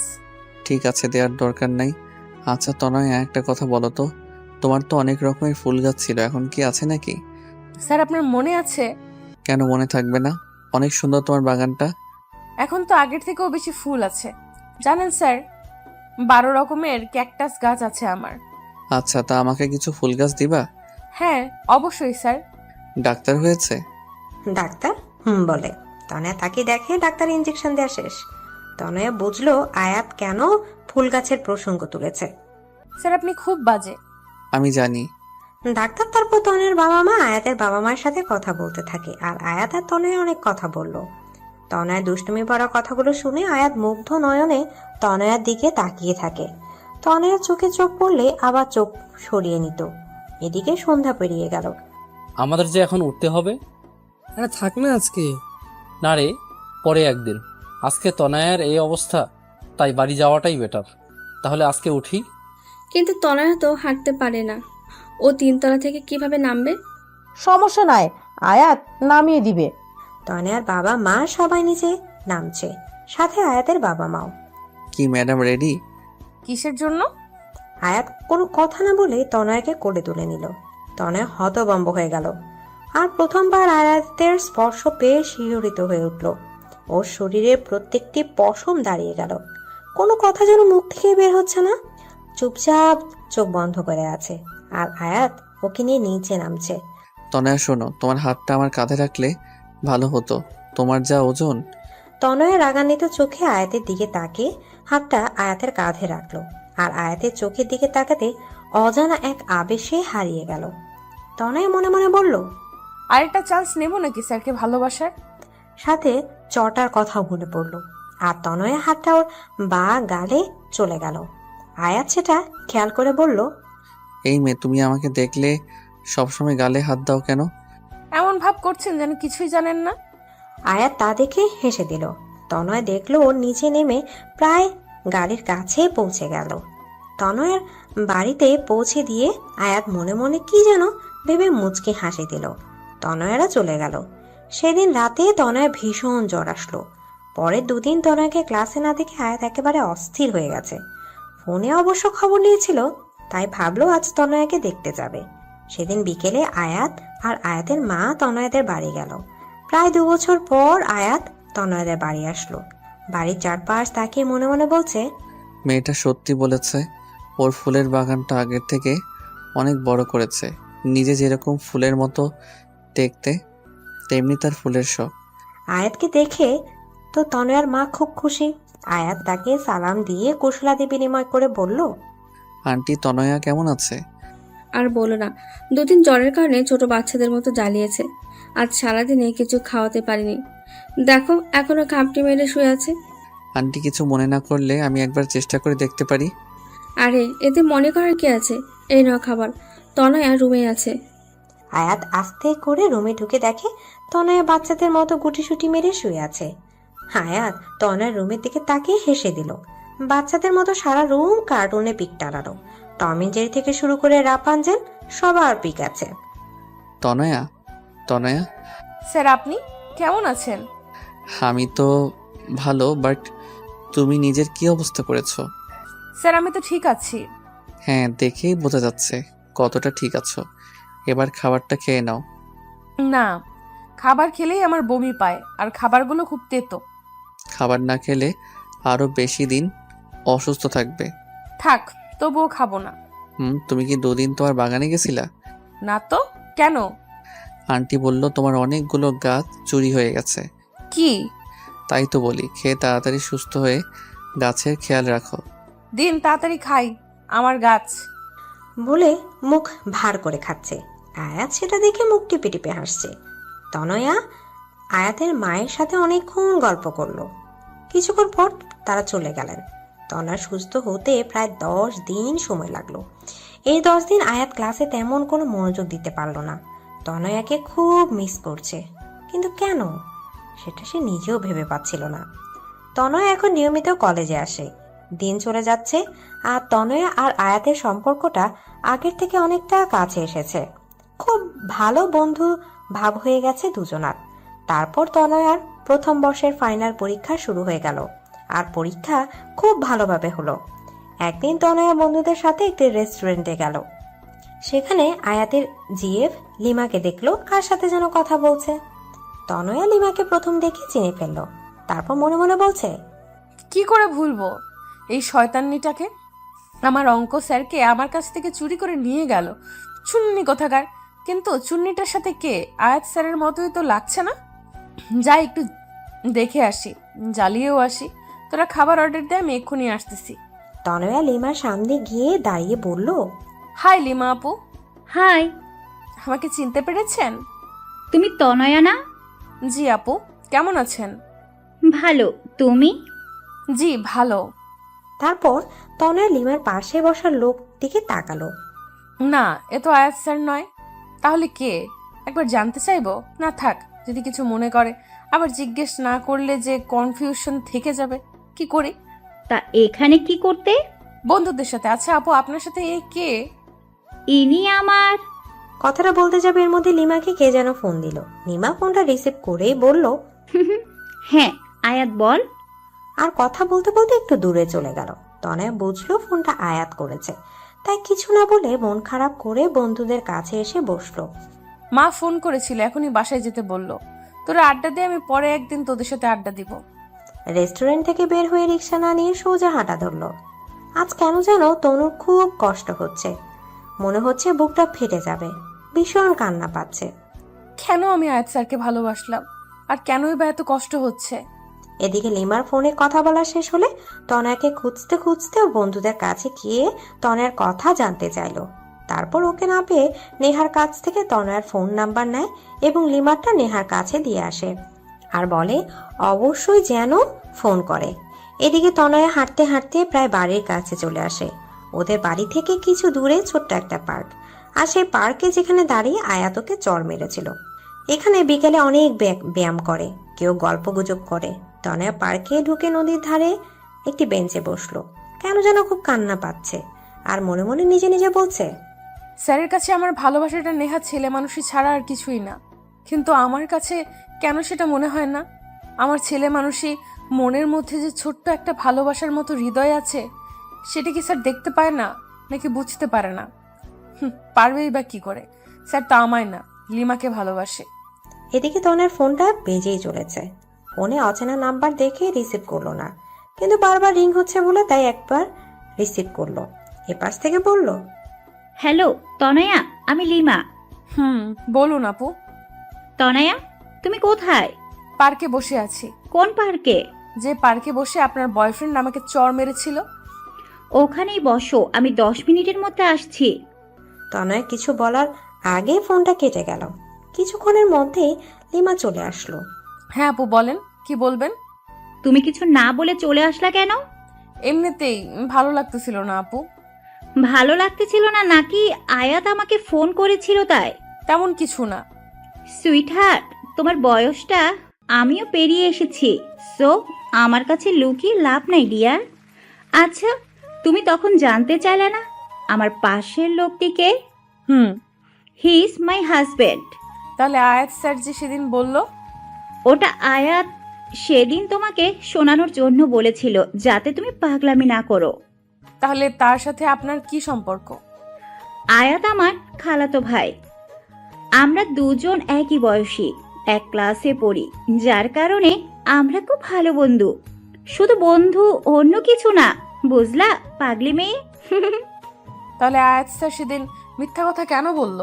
ঠিক আছে, দেওয়ার দরকার নাই। আচ্ছা তনয়, একটা কথা বলো তো, তোমার তো অনেক রকমের ফুল গাছ ছিল, এখন কি আছে নাকি? স্যার আপনার মনে আছে? কেন মনে থাকবে না? অনেক সুন্দর তোমার বাগানটা। এখন তো আগের থেকেও বেশি ফুল আছে। জানেন স্যার, 12 রকমের ক্যাকটাস গাছ আছে আমার। আচ্ছা, তা আমাকে কিছু ফুল গাছ দিবা? হ্যাঁ অবশ্যই স্যার। ডাক্তার হয়েছে? ডাক্তার বলে। তনয়া তাকে দেখে ডাক্তার ইনজেকশন দেওয়া শেষ। তনয়া বুঝলো আয়াত কেন ফুল গাছের প্রসঙ্গ তুলেছে। স্যার আপনি খুব বাজে। আমি জানি। ডাক্তার তারপর তনয়ার বাবা মা আয়াতের বাবা মায়ের সাথে কথা বলতে থাকে, আর আয়াত আর তনয় অনেক কথা বলল। তনয় দুষ্টুমি ভরা কথাগুলো শুনে আয়াত মুগ্ধ নয়নে তনয়ার দিকে তাকিয়ে থাকে। তনয়ার চোখে চোখ পড়লে আবার চোখ সরিয়ে নিত। এদিকে সন্ধ্যা পেরিয়ে গেল। আমাদের যে এখন উঠতে হবে। আরে থাক না আজকে। না রে, পরে একদিন। আজকে তনয়ের এই অবস্থা, তাই বাড়ি যাওয়াটাই বেটার। তাহলে আজকে উঠি। কিন্তু তনয়া তো হাঁটতে পারে না, ও 3 তলা থেকে কিভাবে নামবে? সমস্যা নাই, আয়াত নামিয়ে দিবে। তনয়ার বাবা মা সবাই নিচে নামছে, সাথে আয়াতের বাবা মাও। কি ম্যাডাম রেডি? কিসের জন্য? আয়াত কোনো কথা না বলে তনয়াকে কোলে তুলে নিল। তনয়া হতভম্ব হয়ে গেল, আর প্রথমবার আয়াতের স্পর্শ পেয়ে শিহরিত হয়ে উঠল। ওর শরীরের প্রত্যেকটি পশম দাঁড়িয়ে গেল। কোনো কথা যেন মুখ থেকে বের হচ্ছে না, চুপচাপ চোখ বন্ধ করে আছে। আর আয়াত ওকে নিয়ে নিচে নামছে। তনয়া শোনো, তোমার হাতটা আমার কাঁধে রাখলে ভালো হতো, তোমার যা ওজন। তনয়া রাগান্বিত চোখে আয়াতের দিকে তাকিয়ে হাতটা আয়াতের কাঁধে রাখলো, আর আয়াতের চোখের দিকে তাকাতে অজানা এক আবেশে হারিয়ে গেল। তনয়া মনে মনে বলল, আরেকটা চান্স নেব নাকি স্যারকে ভালোবাসার? সাথে চটার কথাও মনে পড়ল। আর তনয়া হাতটা ওর বা গালে চলে গেল। আয়াত সেটা খেয়াল করে বলল, এই মেয়ে, তুমি আমাকে দেখলে সবসময় গালে হাত দাও কেন? এমন ভাব করছেন যেন কিছুই জানেন না। আয়াত তা দেখে হেসে দিল। তনয় দেখলো ওর নিচে নেমে প্রায় গাড়ির কাছে পৌঁছে গেল। তনয়ের বাড়িতে পৌঁছে দিয়ে আয়াত মনে মনে কি যেন ভেবে মুচকি হাসি দিল। তনয়েরা চলে গেল। সেদিন রাতে তনয় ভীষণ জ্বর আসলো। পরের 2 দিন তনয়কে ক্লাসে না দেখে আয়াত একেবারে অস্থির হয়ে গেছে। ফোনে অবশ্য খবর নিয়েছিল, তাই ভাবলো আজ তনয়াকে দেখতে যাবে। সেদিন বিকেলে আয়াত আর আয়াতের মা তনয়াদের বাড়ি গেল। প্রায় 2 বছর পর আয়াত তনয়াদের বাড়ি আসলো। বাড়ির চারপাশ তাকিয়ে মনে মনে বলছে, মেয়েটা সত্যি বলেছে, ওর ফুলের বাগানটা আগের থেকে অনেক বড় করেছে। নিজে যেরকম ফুলের মতো দেখতে, তেমনি তার ফুলের শখ। আয়াতকে দেখে তো তনয়ার মা খুব খুশি। আয়াত তাকে সালাম দিয়ে কুশলাদি বিনিময় করে বলল, আন্টি তনয়া কেমন আছে? আর বলো না, 2 দিন জ্বরের কারণে ছোট বাচ্চাদের মতো জ্বালিয়েছে। আজ সারাদিনে কিছু খাওয়াতে পারিনি। দেখো এখনো খামটি মেরে শুয়ে আছে। আন্টি কিছু মনে না করলে আমি একবার চেষ্টা করে দেখতে পারি? আরে এতে মনে করার কি আছে? এই নাও খাবার। তনয়া রুমে আছে। আয়াত আস্তে করে রুমে ঢুকে দেখে তনয়া বাচ্চাদের মতো গুটিসুটি মেরে শুয়ে আছে। আয়াত তনয়ার রুমের দিকে তাকিয়ে হেসে দিল। বাচ্চাদের মতো সারা রুম কার্টুনে পিক টানানো। টম এন্ড জেরি থেকে শুরু করে রাপাঞ্জেল সবার পিক আছে। তনয়া, তনয়া, স্যার আপনি কেমন আছেন? আমি তো ভালো, বাট তুমি নিজের কি অবস্থা করেছো? স্যার আমি তো ঠিক আছি। হ্যাঁ, দেখেই বোঝা যাচ্ছে কতটা ঠিক আছো। এবার খাবারটা খেয়ে নাও। না, খাবার খেলেই আমার বমি পায়, আর খাবারগুলো খুব তেতো। খাবার না খেলে আরো বেশি দিন অসুস্থ থাকবে। থাক, তবুও খাবো না। তুমি কি 2 দিন তোমার বাগানে গেছিলা? না তো, কেন? আন্টি বলল তোমার অনেকগুলো গাছ চুরি হয়ে গেছে। কি? তাই তো বলি, খেয়ে তাড়াতাড়ি সুস্থ হয়ে গাছের খেয়াল রাখো। দিন তাড়াতাড়ি খাই, আমার গাছ। বলে মুখ ভার করে খাচ্ছে। আয়াত সেটা দেখে মুখ টিপে টিপে হাসছে। তনয়া আয়াতের মায়ের সাথে অনেকক্ষণ গল্প করলো। কিছুক্ষণ পর তারা চলে গেলেন। তনয়া সুস্থ হতে প্রায় 10 দিন সময় লাগলো। এই 10 দিন আয়াত ক্লাসে তেমন কোনো মনোযোগ দিতে পারলো না। তনয়াকে খুব মিস করছে, কিন্তু কেন সেটা সে নিজেও ভেবে পাচ্ছিল না। তনয়া এখন নিয়মিত কলেজে আসে। দিন চলে যাচ্ছে আর তনয়া আর আয়াতের সম্পর্কটা আগের থেকে অনেকটা কাছে এসেছে। খুব ভালো বন্ধু ভাব হয়ে গেছে দুজনার। তারপর তনয়ার প্রথম বর্ষের ফাইনাল পরীক্ষা শুরু হয়ে গেল, আর পরীক্ষা খুব ভালোভাবে হলো। একদিন তনয়া বন্ধুদের সাথে একটি রেস্টুরেন্টে গেল। সেখানে আয়াতের জিএফ লিমাকে দেখলো কার সাথে যেন কথা বলছে। তনয়া লিমাকে প্রথম দেখে চিনে ফেললো। তারপর মনে মনে বলছে, কি করে ভুলবো এই শয়তান্নিটাকে? আমার অঙ্ক স্যারকে আমার কাছ থেকে চুরি করে নিয়ে গেল, চুন্নি কোথাকার। কিন্তু চুন্নিটার সাথে কে? আয়াত স্যারের মতোই তো লাগছে না। যাই একটু দেখে আসি, জ্বালিয়েও আসি। তোরা খাবার অর্ডার দে, আমি এক্ষুনি আসতেছি। তনয়া লিমার সামনে গিয়ে দাঁড়িয়ে বলল, হাই লিমা আপু। হাই, আমাকে চিনতে পেরেছেন? তুমি তনয়া না? জি আপু, কেমন আছেন? ভালো, তুমি? জি ভালো। তারপর তনয়া লিমার পাশে বসা লোক দিকে তাকালো। না, এ তো আয়াত স্যার নয়। তাহলে কে? একবার জানতে চাইবো? না থাক, যদি কিছু মনে করে, আবার জিজ্ঞেস না করলে যে কনফিউশন থেকে যাবে। কি করি? তা এখানে কি করতে? বন্ধুদের সাথে। আচ্ছা আপু, আপনার সাথে এ কে? ইনি আমার। কথাটা বলতে যাবে এর মধ্যে লিমাকে কে যেন ফোন দিল। লিমা ফোনটা রিসিভ করেই বলল, হ্যাঁ আয়াত বল। আর কথা বলতে বলতে একটু দূরে চলে গেল। তনয়া বুঝলো ফোনটা আয়াত করেছে, তাই কিছু না বলে মন খারাপ করে বন্ধুদের কাছে এসে বসলো। মা ফোন করেছিল, এখনই বাসায় যেতে বললো। তোরা আড্ডা দে, আমি পরে একদিন তোদের সাথে আড্ডা দিব। রেস্টুরেন্ট থেকে বের হয়ে রিক্সা না নিয়ে সোজা হাঁটা ধরলো। আজ কেন যেন তনুর খুব কষ্ট হচ্ছে। মনে হচ্ছে বুকটা ফেটে যাবে। ভীষণ কান্না পাচ্ছে। কেন আমি আয়াত স্যারকে ভালোবাসলাম, আর কেনই বা এত কষ্ট হচ্ছে? এদিকে লিমার ফোনে কথা বলা শেষ হলে তনয়াকে খুঁজতে খুঁজতে ওর বন্ধুদের কাছে গিয়ে তনয়ার কথা জানতে চাইলো। তারপর ওকে না পেয়ে নেহার কাছ থেকে তনয়ার ফোন নাম্বার নেয় এবং লিমারটা নেহার কাছে দিয়ে আসে আর বলে অবশ্যই যেন ফোন করে। এদিকে তনয়া হাঁটতে হাঁটতে প্রায় বাড়ির কাছে চলে আসে। ওদের বাড়ি থেকে কিছু দূরে ছোট্ট একটা পার্ক, আর সেই পার্কে যেখানে দাঁড়িয়ে আয়াতকে চড় মেরেছিল। এখানে বিকেলে অনেক ব্যায়াম করে, কেউ গল্প গুজব করে। তনয়া পার্কে ঢুকে নদীর ধারে একটি বেঞ্চে বসলো। কেন যেন খুব কান্না পাচ্ছে, আর মনে মনে নিজে নিজে বলছে, স্যারের কাছে আমার ভালোবাসাটা নেহা ছেলে মানুষই ছাড়া আর কিছুই না। কিন্তু আমার কাছে কেন সেটা মনে হয় না? আমার ছেলে মানুষই মনের মধ্যে যে ছোট্ট একটা ভালোবাসার মতো হৃদয় আছে, সেটা কি স্যার দেখতে পায় না, নাকি বুঝতে পারে না? পারবেই বা কি করে? স্যার তো আমায় না, লিমাকে ভালোবাসে। এদিকে তনয়ার ফোনটা বেজেই চলেছে। ফোনে অচেনা নাম্বার দেখে রিসিভ করলো না, কিন্তু বারবার রিং হচ্ছে বলে তাই একবার রিসিভ করলো। এপাশ থেকে বলল, হ্যালো তনয়া, আমি লিমা। বলুন আপু। তনয়া তুমি কোথায়? পার্কে বসে আছি। কোন পার্কে? যে পার্কে বসে আপনার বয়ফ্রেন্ড আমাকে চড় মেরেছিল। ওখানেই বসো, আমি 10 মিনিটের মধ্যে আসছি। তনয় কিছু বলার আগে ফোনটা কেটে গেল। কিছুক্ষণের মধ্যেই লিমা চলে আসলো। হ্যাঁ আপু বলেন, কি বলবেন? তুমি কিছু না বলে চলে আসলা কেন? এমনিতেই ভালো লাগতেছিল না আপু। ভালো লাগতেছিল না নাকি আয়াত আমাকে ফোন করেছিল তাই? তেমন কিছু না। সুইটহার্ট, তোমার বয়সটা আমিও পেরিয়ে এসেছি, সো আমার কাছে লুকিয়ে লাভ নাই ডিয়ার। আচ্ছা, তুমি তখন জানতে চাইলে না আমার পাশের লোকটিকে? He is my husband. তাহলে আয়াত স্যার যে সেদিন বলল? ওটা আয়াত সেদিন তোমাকে শোনানোর জন্য বলেছিল, যাতে তুমি পাগলামি না করো। তাহলে তার সাথে আপনার কি সম্পর্ক? আয়াত আমার খালাতো ভাই। আমরা দুজন একই বয়সী, এক ক্লাসে পড়ি, যার কারণে আমরা খুব ভালো বন্ধু। শুধু বন্ধু, অন্য কিছু না, বুঝলা পাগলি মেয়ে? তাহলে আয়াত স্যার সেদিন মিথ্যা কথা কেন বলল?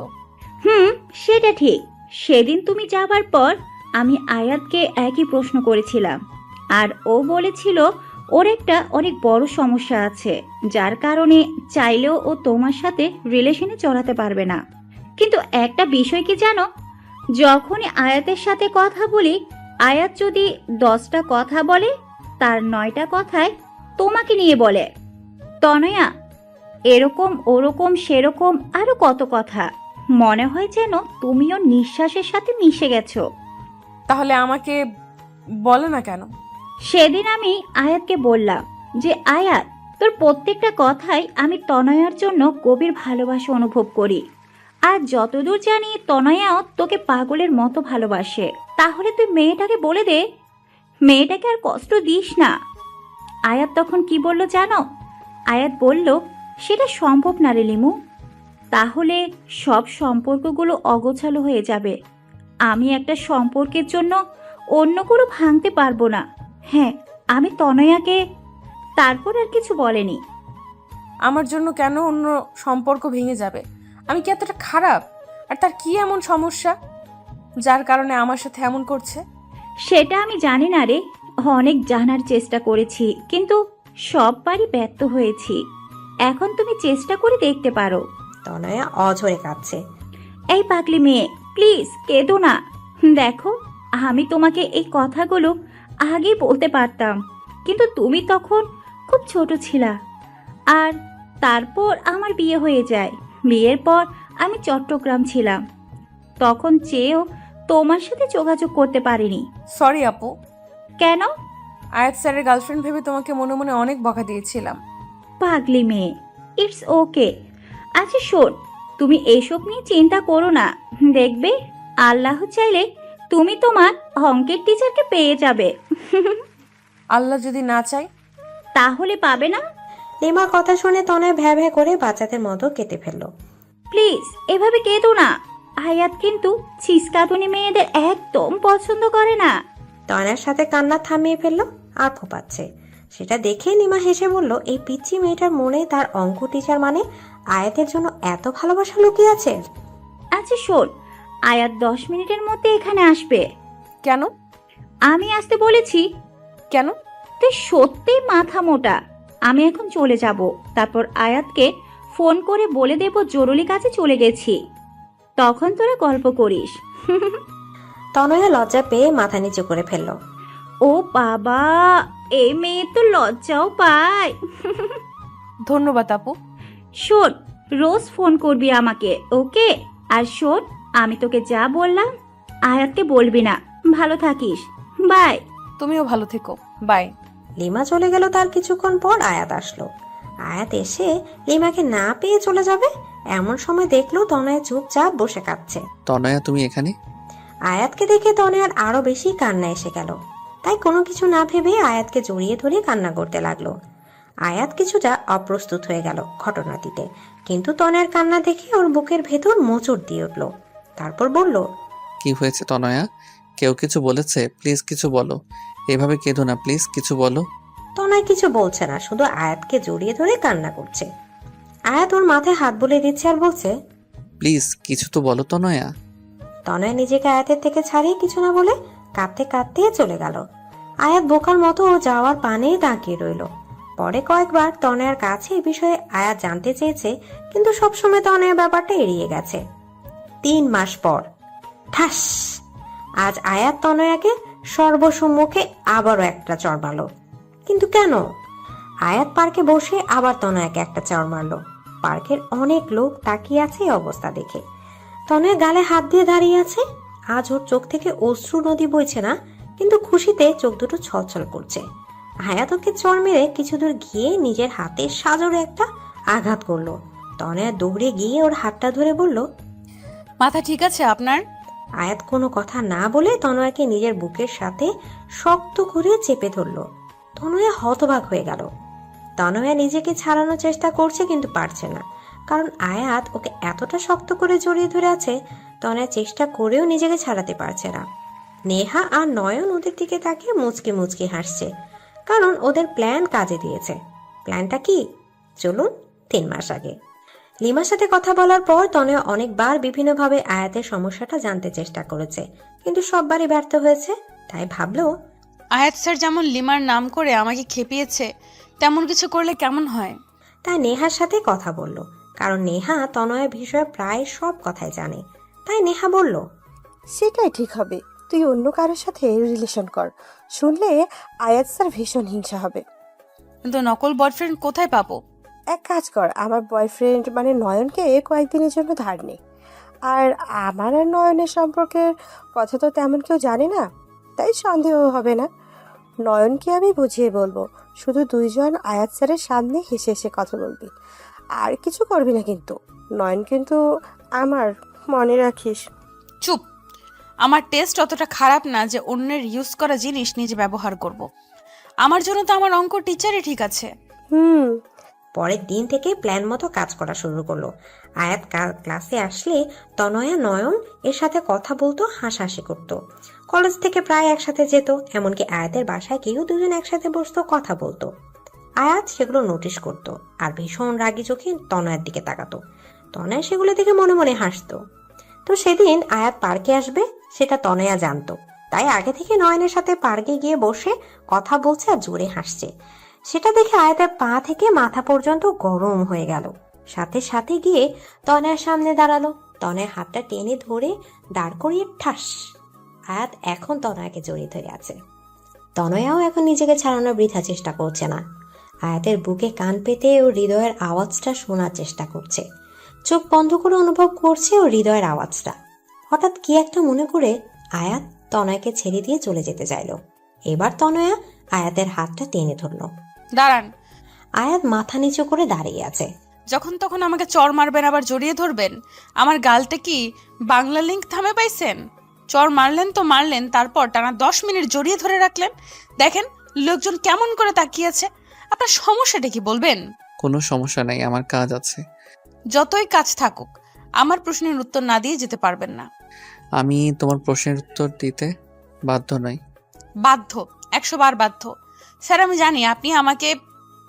সেটা ঠিক। সেদিন তুমি যাবার পর আমি আয়াতকে একই প্রশ্ন করেছিলাম, আর ও বলেছিল ওর একটা অনেক বড় সমস্যা আছে, যার কারণে চাইলেও ও তোমার সাথে রিলেশনে জড়াতে পারবে না। কিন্তু একটা বিষয় কি জানো, যখনই আয়াতের সাথে কথা বলি, আয়াত যদি 10টা কথা বলে, তার 9টা কথায় তোমাকে নিয়ে বলে। তনয়া, এরকম ওরকম সেরকম আরো কত কথা। মনে হয় যেন তুমিও নিঃশ্বাসের সাথে মিশে গেছো। তাহলে আমাকে বলে না কেন? সেদিন আমি আয়াতকে বললাম যে আয়াত, তোর প্রত্যেকটা কথাই আমি তনয়ার জন্য গভীর ভালোবাসা অনুভব করি, আর যতদূর জানি তনয়াও তোকে পাগলের মতো ভালোবাসে। তাহলে তুই মেয়েটাকে বলে দে, মেয়েটাকে আর কষ্ট দিস না। আয়াত তখন কি বলল জানো? আয়াত বলল, সেটা সম্ভব না রে লিমু, তাহলে সব সম্পর্কগুলো অগোছালো হয়ে যাবে। আমি একটা সম্পর্কের জন্য অন্যগুলো ভাঙতে পারবো না। হ্যাঁ, আমি তনয়াকে। তারপর আর কিছু বলেনি। আমার জন্য কেন অন্য সম্পর্ক ভেঙে যাবে? আমি কি এতটা খারাপ? আর তার কি এমন সমস্যা যার কারণে আমার সাথে এমন করছে? সেটা আমি জানি না রে, অনেক জানার চেষ্টা করেছি, কিন্তু সববারই ব্যর্থ হয়েছি। এখন তুমি চেষ্টা করে দেখতে পারো। তনয়া অঝরে কাঁদছে। এই পাগলি মেয়ে, প্লিজ কেঁদো না। দেখো, আমি তোমাকে এই কথাগুলো আগেই বলতে পারতাম, কিন্তু তুমি তখন খুব ছোট ছিলা। আর তারপর আমার বিয়ে হয়ে যায়। বিয়ের পর আমি চট্টগ্রাম ছিলাম, তখন চেয়েও তোমার সাথে যোগাযোগ করতে পারিনি। সরি আপু। কেন? আয়াত স্যারের গার্লফ্রেন্ড ভেবে তোমাকে মনে মনে অনেক বকা দিয়েছিলাম। পাগলি মেয়ে, ইটস ওকে। আচ্ছা শোন, তুমি এসব নিয়ে চিন্তা করো না। দেখবে আল্লাহ চাইলে তুমি তোমার অঙ্কের টিচারকে পেয়ে যাবে। আল্লাহ যদি না চাই? তাহলে পাবে না। লিমার কথা শুনে তনয় ভ্যা ভ্যা করে বাচ্চাদের মতো কেটে ফেলল। প্লিজ এভাবে কেঁদো না। আয়াত কিন্তু ছিসকাতুনি মেয়েদের একদম পছন্দ করে না। তনয়ার সাথে কান্না থামিয়ে ফেলল আর ফোপাচ্ছে। সেটা দেখে লিমা হেসে বলল, এই পিচ্চি মেয়েটার মনে তার অঙ্ক টিচার মানে আয়াতের জন্য এত ভালোবাসা লুকিয়ে আছে। আচ্ছা শোন, আয়াত 10 মিনিটের মধ্যে এখানে আসবে। কেন? আমি আসতে বলেছি। কেন? তুই সত্যিই মাথা মোটা। আমি এখন চলে যাব, তারপর আয়াতকে ফোন করে বলে দেব জরুরি কাজে চলে গেছি, তখন তোরা গল্প করিস। তনয়া লজ্জা পেয়ে মাথা নিচু করে ফেলল। ও বাবা, এই মেয়ে তো লজ্জাও পায়। ধন্যবাদ আপু। শোন, রোজ ফোন করবি আমাকে, ওকে? আর শোন, আমি তোকে যা বললাম আয়াতকে বলবি না। ভালো থাকিস, বাই। তুমিও ভালো থেকো, বাই। লিমা চলে গেল। তার কিছুক্ষণ পর আয়াত আসলো। আয়াত এসে লিমাকে না পেয়ে চলে যাবে এমন সময় দেখলো তনয়া চুপচাপ বসে কাঁদছে। তনয়া, তুমি এখানে? আয়াতকে দেখে তনয়ার আরো বেশি কান্না এসে গেল। তাই কোনো কিছু না ভেবে আয়াতকে জড়িয়ে ধরে কান্না করতে লাগলো। আয়াত কিছুটা অপ্রস্তুত হয়ে গেল ঘটনাটিতে, কিন্তু তনয়ার কান্না দেখে ওর বুকের ভেতর মোচড় দিয়ে উঠল। তারপর বলল, কি হয়েছে তনয়া? কেউ কিছু বলেছে? প্লিজ কিছু বলো। এভাবে কেঁদো না, প্লিজ কিছু বলো। তনয় কিছু বলছে না, শুধু আয়াতকে জড়িয়ে ধরে কান্না করছে। আয়াত ওর মাথায় হাত বলে দিচ্ছে আর বলছে, প্লিজ কিছু তো বলো তনয়া। তনয় নিজেকে আয়াতের থেকে ছাড়িয়ে কিছু না বলে কাঁদতে কাঁদতে চলে গেল। আয়াত বোকার মতো ও যাওয়ার পানে তাকিয়ে রইল। পরে কয়েকবার তনয়ার কাছে এই বিষয়ে আয়াত জানতে চেয়েছে, কিন্তু সবসময় তনয়া ব্যাপারটা এড়িয়ে গেছে। 3 মাস পর ঠাস, আজ আয়াত তনয়াকে সর্বসম্মুখে আবারও একটা চড় মারল। কিন্তু কেন? আয়াত পার্কে বসে আবার তনয়াকে একটা চড় মারল। পার্কের অনেক লোক তাকিয়ে আছে এই অবস্থা দেখে। তনয়া গালে হাত দিয়ে দাঁড়িয়ে আছে। আজ ওর চোখ থেকে অশ্রু নদী বইছে না, কিন্তু খুশিতে চোখ দুটো ছলছল করছে। আয়াত ওকে চড় মেরে কিছু দূর গিয়ে নিজের হাতে সাজরে একটা আঘাত করলো। তনয়া দৌড়ে গিয়ে ওর হাতটা ধরে বলল, মাথা ঠিক আছে আপনার? আয়াত কোনো কথা না বলে তনয়াকে নিজের বুকের সাথে শক্ত করে চেপে ধরল। তনয়া হতবাক হয়ে গেল। তনয়া নিজেকে ছাড়ানোর চেষ্টা করছে কিন্তু পারছে না, কারণ আয়াত ওকে এতটা শক্ত করে জড়িয়ে ধরে আছে। তনয়া চেষ্টা করেও নিজেকে ছাড়াতে পারছে না। নেহা আর নয়ন ওদের দিকে তাকিয়ে মুচকি মুচকি হাসছে, কারণ ওদের প্ল্যান কাজে দিয়েছে। প্ল্যানটা কি? চলুন 3 মাস আগে। লিমার সাথে কথা বলার পর তনয়া অনেকবার বিভিন্নভাবে আয়াতের সমস্যাটা জানতে চেষ্টা করেছে, কিন্তু সববারই ব্যর্থ হয়েছে। তাই ভাবলো, আয়াত স্যার যেমন লিমার নাম করে আমাকে খেপিয়েছে, তেমন কিছু করলে কেমন হয়। তাই নেহার সাথে কথা বলল, কারণ নেহা তনয়ার বিষয়ে প্রায় সব কথাই জানে। তাই নেহা বলল, সেটাই ঠিক হবে, তুই অন্য কারোর সাথে রিলেশন কর, শুনলে আয়াত স্যার ভীষণ হিংসা হবে। কিন্তু নকল বয়ফ্রেন্ড কোথায় পাবো? এক কাজ কর, আমার বয়ফ্রেন্ড মানে নয়নকে কয়েকদিনের জন্য ধার নে। আর আমার আর নয়নের সম্পর্কের কথা তো তেমন কেউ জানে না, তাই সন্দেহ হবে না। নয়নকে আমি বুঝিয়ে বলবো, শুধু দুইজন আয়াত স্যারের সামনে হেসে হেসে কথা বলবি, আর কিছু করবি না। কিন্তু নয়ন কিন্তু আমার, মনে রাখিস। চুপ। আমার টেস্ট অতটা খারাপ না যে অন্যের ইউজ করা জিনিস নিজে ব্যবহার করব। আমার জন্য তো আমার অঙ্ক টিচারই ঠিক আছে। পরের দিন থেকে প্ল্যান মতো কাজ করা শুরু করলো। আয়াত ক্লাসে আসলে তনয়া নয়ন এর সাথে কথা বলতো, হাসাহাসি করতো। কলেজ থেকে প্রায় একসাথে যেত, এমনকি আয়াতের বাসায় কেউ দুজন একসাথে বসতো, কথা বলতো। আয়াত সেগুলো নোটিশ করতো আর ভীষণ রাগী চোখে তনয়ার দিকে তাকাতো। তনয়া সেগুলো দেখে মনে মনে হাসতো। তো সেদিন আয়াত পার্কে আসবে সেটা তনয়া জানতো, তাই আগে থেকে নয়নের সাথে পার্কে গিয়ে বসে কথা বলছে আর জোরে হাসছে। সেটা দেখে আয়াতের পা থেকে মাথা পর্যন্ত গরম হয়ে গেল। সাথে সাথে গিয়ে তনয়ার সামনে দাঁড়ালো। তনয়ার হাতটা টেনে ধরে দাঁড় করিয়ে ঠাস। আয়াত এখন তনয়াকে জড়িয়ে ধরে আছে। তনয়াও এখন নিজেকে ছাড়ানোর বৃথা চেষ্টা করছে না। আয়াতের বুকে কান পেতে ও হৃদয়ের আওয়াজটা শোনার চেষ্টা করছে। চোখ বন্ধ করে অনুভব করছে ও হৃদয়ের আওয়াজটা। হঠাৎ কি একটা মনে করে আয়াত তনয়াকে ছেড়ে দিয়ে চলে যেতে চাইল। এবার তনয়া আয়াতের হাতটা টেনে ধরল। দাঁড়ান। আয়াত মাথা নিচু করে দাঁড়িয়ে আছে। যখন তখন আমাকে চড় মারবেন, আবার জড়িয়ে ধরবেন। আমার গালটা কি বাংলা লিঙ্ক থামে পাইছেন? চড় মারলেন তো মারলেন, তারপর টানা 10 মিনিট জড়িয়ে ধরে রাখলেন। দেখেন লোকজন কেমন করে তাকিয়েছে। আপনার সমস্যাটা কি বলবেন? কোনো সমস্যা নাই, আমার কাজ আছে। যতই কাজ থাকুক, আমার প্রশ্নের উত্তর না দিয়ে যেতে পারবেন না। আমি তোমার প্রশ্নের উত্তর দিতে বাধ্য নই। বাধ্য, 100 বার বাধ্য। স্যার আমি জানি আপনি আমাকে,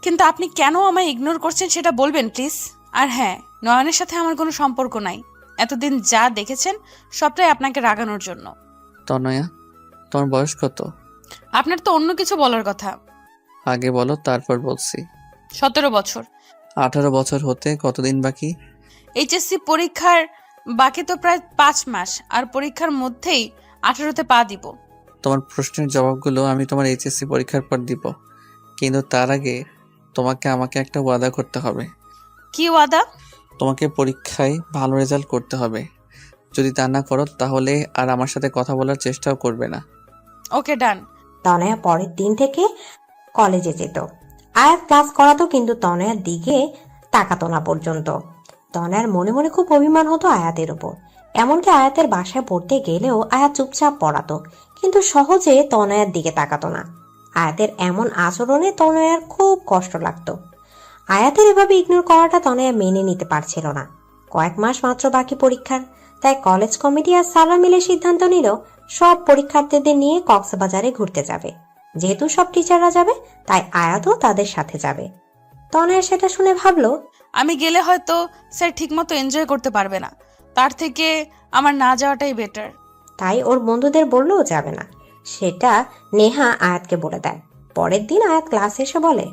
কিন্তু আপনি কেন আমায় ইগনোর করছেন সেটা বলবেন প্লিজ। আর হ্যাঁ, নয়নের সাথে আমার কোনো সম্পর্ক নাই। এতদিন যা দেখেছেন সবটাই আপনাকে রাগানোর জন্য। তনয়া, তোমার বয়স কত? আপনার তো অন্য কিছু বলার কথা। আগে বলো, তারপর বলছি। 17 বছর। 18 বছর হতে কতদিন বাকি? এইচএসসি পরীক্ষার বাকি তো প্রায় 5 মাস, আর পরীক্ষার মধ্যেই 18তে পা দিব। তোমার প্রশ্নের জবাবগুলো আমি তোমার এইচএসসি পরীক্ষার পর দিব, কিন্তু তার আগে তোমাকে আমাকে একটা ওয়াদা করতে হবে। কি ওয়াদা? তোমাকে পরীক্ষায় ভালো রেজাল্ট করতে হবে। যদি তা না করো তাহলে আর আমার সাথে কথা বলার চেষ্টাও করবে না। ওকে, ডান। তনয়া পরের দিন থেকে কলেজে যেত। আয়াত ক্লাস করাতো, কিন্তু তনয়ার দিকে তাকাতো না পর্যন্ত। তনয়ার মনে মনে খুব অভিমান হতো আয়াতের উপর। এমনকি আয়াতের বাসায় পড়তে গেলেও আয়াত চুপচাপ পড়াতো, কিন্তু সহজে তনয়ার দিকে তাকাতো না। আয়াতের এমন আচরণে তনয়ার খুব কষ্ট লাগতো। আয়াতের এভাবে ইগনোর করাটা তনয়া মেনে নিতে পারছিল না। কয়েক মাস মাত্র বাকি পরীক্ষার, তাই কলেজ কমিটি আর সারা মিলে সিদ্ধান্ত নিল সব পরীক্ষার্থীদের নিয়ে কক্সবাজারে ঘুরতে যাবে। যেহেতু সব টিচাররা যাবে, তাই আয়াতও তাদের সাথে যাবে। তনয়া সেটা শুনে ভাবলো, আমি গেলে হয়তো স্যার ঠিকমতো এনজয় করতে পারবে না, তার থেকে আমার না যাওয়াটাই বেটার। তাই ওর বন্ধুদের বললেও যাবে না। সেটা নেহা আয়াতকে বলে দেয়। পরের দিন আয়াত ক্লাসে এসে বলে,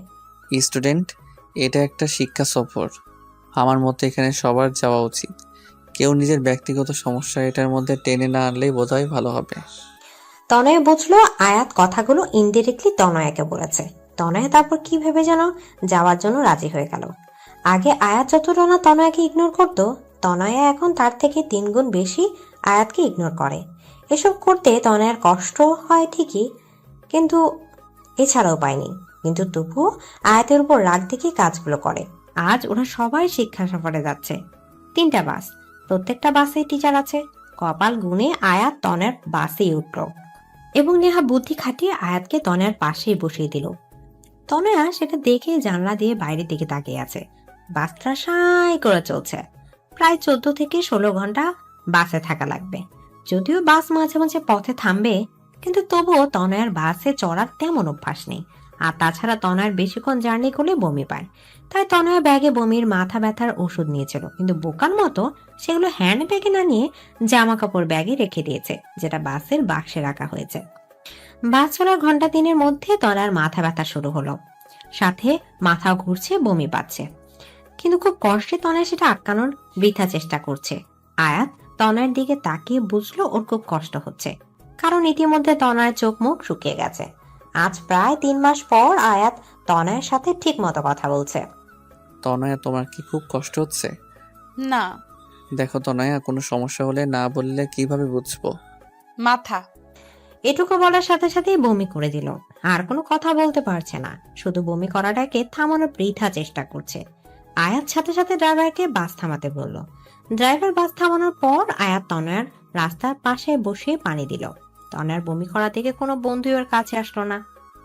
স্টুডেন্ট, এটা একটা শিক্ষা সফর। আমার মতে এখানে সবার যাওয়া উচিত। কেউ নিজের ব্যক্তিগত সমস্যা এটার মধ্যে টেনে না আনলেই বোধহয় ভালো হবে। তনয়া বুঝলো আয়াত কথাগুলো ইনডিরেক্টলি তনয়াকে বলেছে। তনয়া তারপর কি ভেবে যেন যাওয়ার জন্য রাজি হয়ে গেল। আগে আয়াত যতটা না তনয়াকে ইগনোর করতো, তনয়া এখন তার থেকে 3 গুণ বেশি আয়াতকে ইগনোর করে। এসব করতে তনয়ার কষ্ট হয় ঠিকই, কিন্তু এছাড়া উপায় নেই। কিন্তু তবুও আয়াতের উপর রাগ দেখে কাজগুলো করে। আজ ওরা সবাই শিক্ষা সফরে যাচ্ছে। 3টা বাস, প্রত্যেকটা বাসে টিচার আছে। কপাল গুনে আয়াত তনের বাসেই উঠল এবং নেহা বুদ্ধি খাটিয়ে আয়াতকে তনয়ার পাশেই বসিয়ে দিল। তনয়া সেটা দেখে জানলা দিয়ে বাইরের দিকে তাকিয়ে আছে। বাসটা সাই করে চলছে। প্রায় 14 থেকে 16 ঘন্টা বাসে থাকা লাগবে। যদিও বাস মাঝে মাঝে পথে থামবে, কিন্তু তবুও তনয়ার বাসে চড়ার তেমন অভ্যাস নেই। আর তাছাড়া তনয়ার বেশিক্ষণ জার্নি করলে বমি পায়। তাই তনয়া ব্যাগে বমির মাথা ব্যথার ওষুধ নিয়েছিল, কিন্তু বোকার মতো সেগুলো হ্যান্ড ব্যাগে না নিয়ে জামা কাপড় ব্যাগে রেখে দিয়েছে, যেটা বাসের বাক্সে রাখা হয়েছে। বাস চলার ঘন্টা 3-এর মধ্যে তনয়ার মাথা ব্যথা শুরু হলো, সাথে মাথা ঘুরছে, বমি পাচ্ছে। কিন্তু খুব কষ্টে তনয়া সেটা আটকানোর বৃথা চেষ্টা করছে। আয়াত তনয়ার দিকে তাকিয়ে বুঝলো ওর খুব কষ্ট হচ্ছে, কারণ ইতিমধ্যে তনয়ার চোখ মুখ শুকিয়ে গেছে। আজ প্রায় 3 মাস পর আয়াত তনয়ার সাথে ঠিক মতো কথা বলছে। তনয়া, তোমার কি খুব কষ্ট হচ্ছে? না। দেখো তনয়া, কোনো সমস্যা হলে না বললে কিভাবে বুঝবো? মাথা। এটুকু বলার সাথে সাথেই বমি করে দিল। আর কোনো কথা বলতে পারছে না, শুধু বমি করাটাকে থামানোর বৃথা চেষ্টা করছে। আয়াত সাথে সাথে ড্রাইভারকে বাস থামাতে বলল। ড্রাইভার বাস থামানোর পর আয়াত তনয়ার রাস্তার পাশে বসে পানি দিল। তনয়ার বমি করা থেকে কোনো বন্ধু ওর কাছে আসলো না,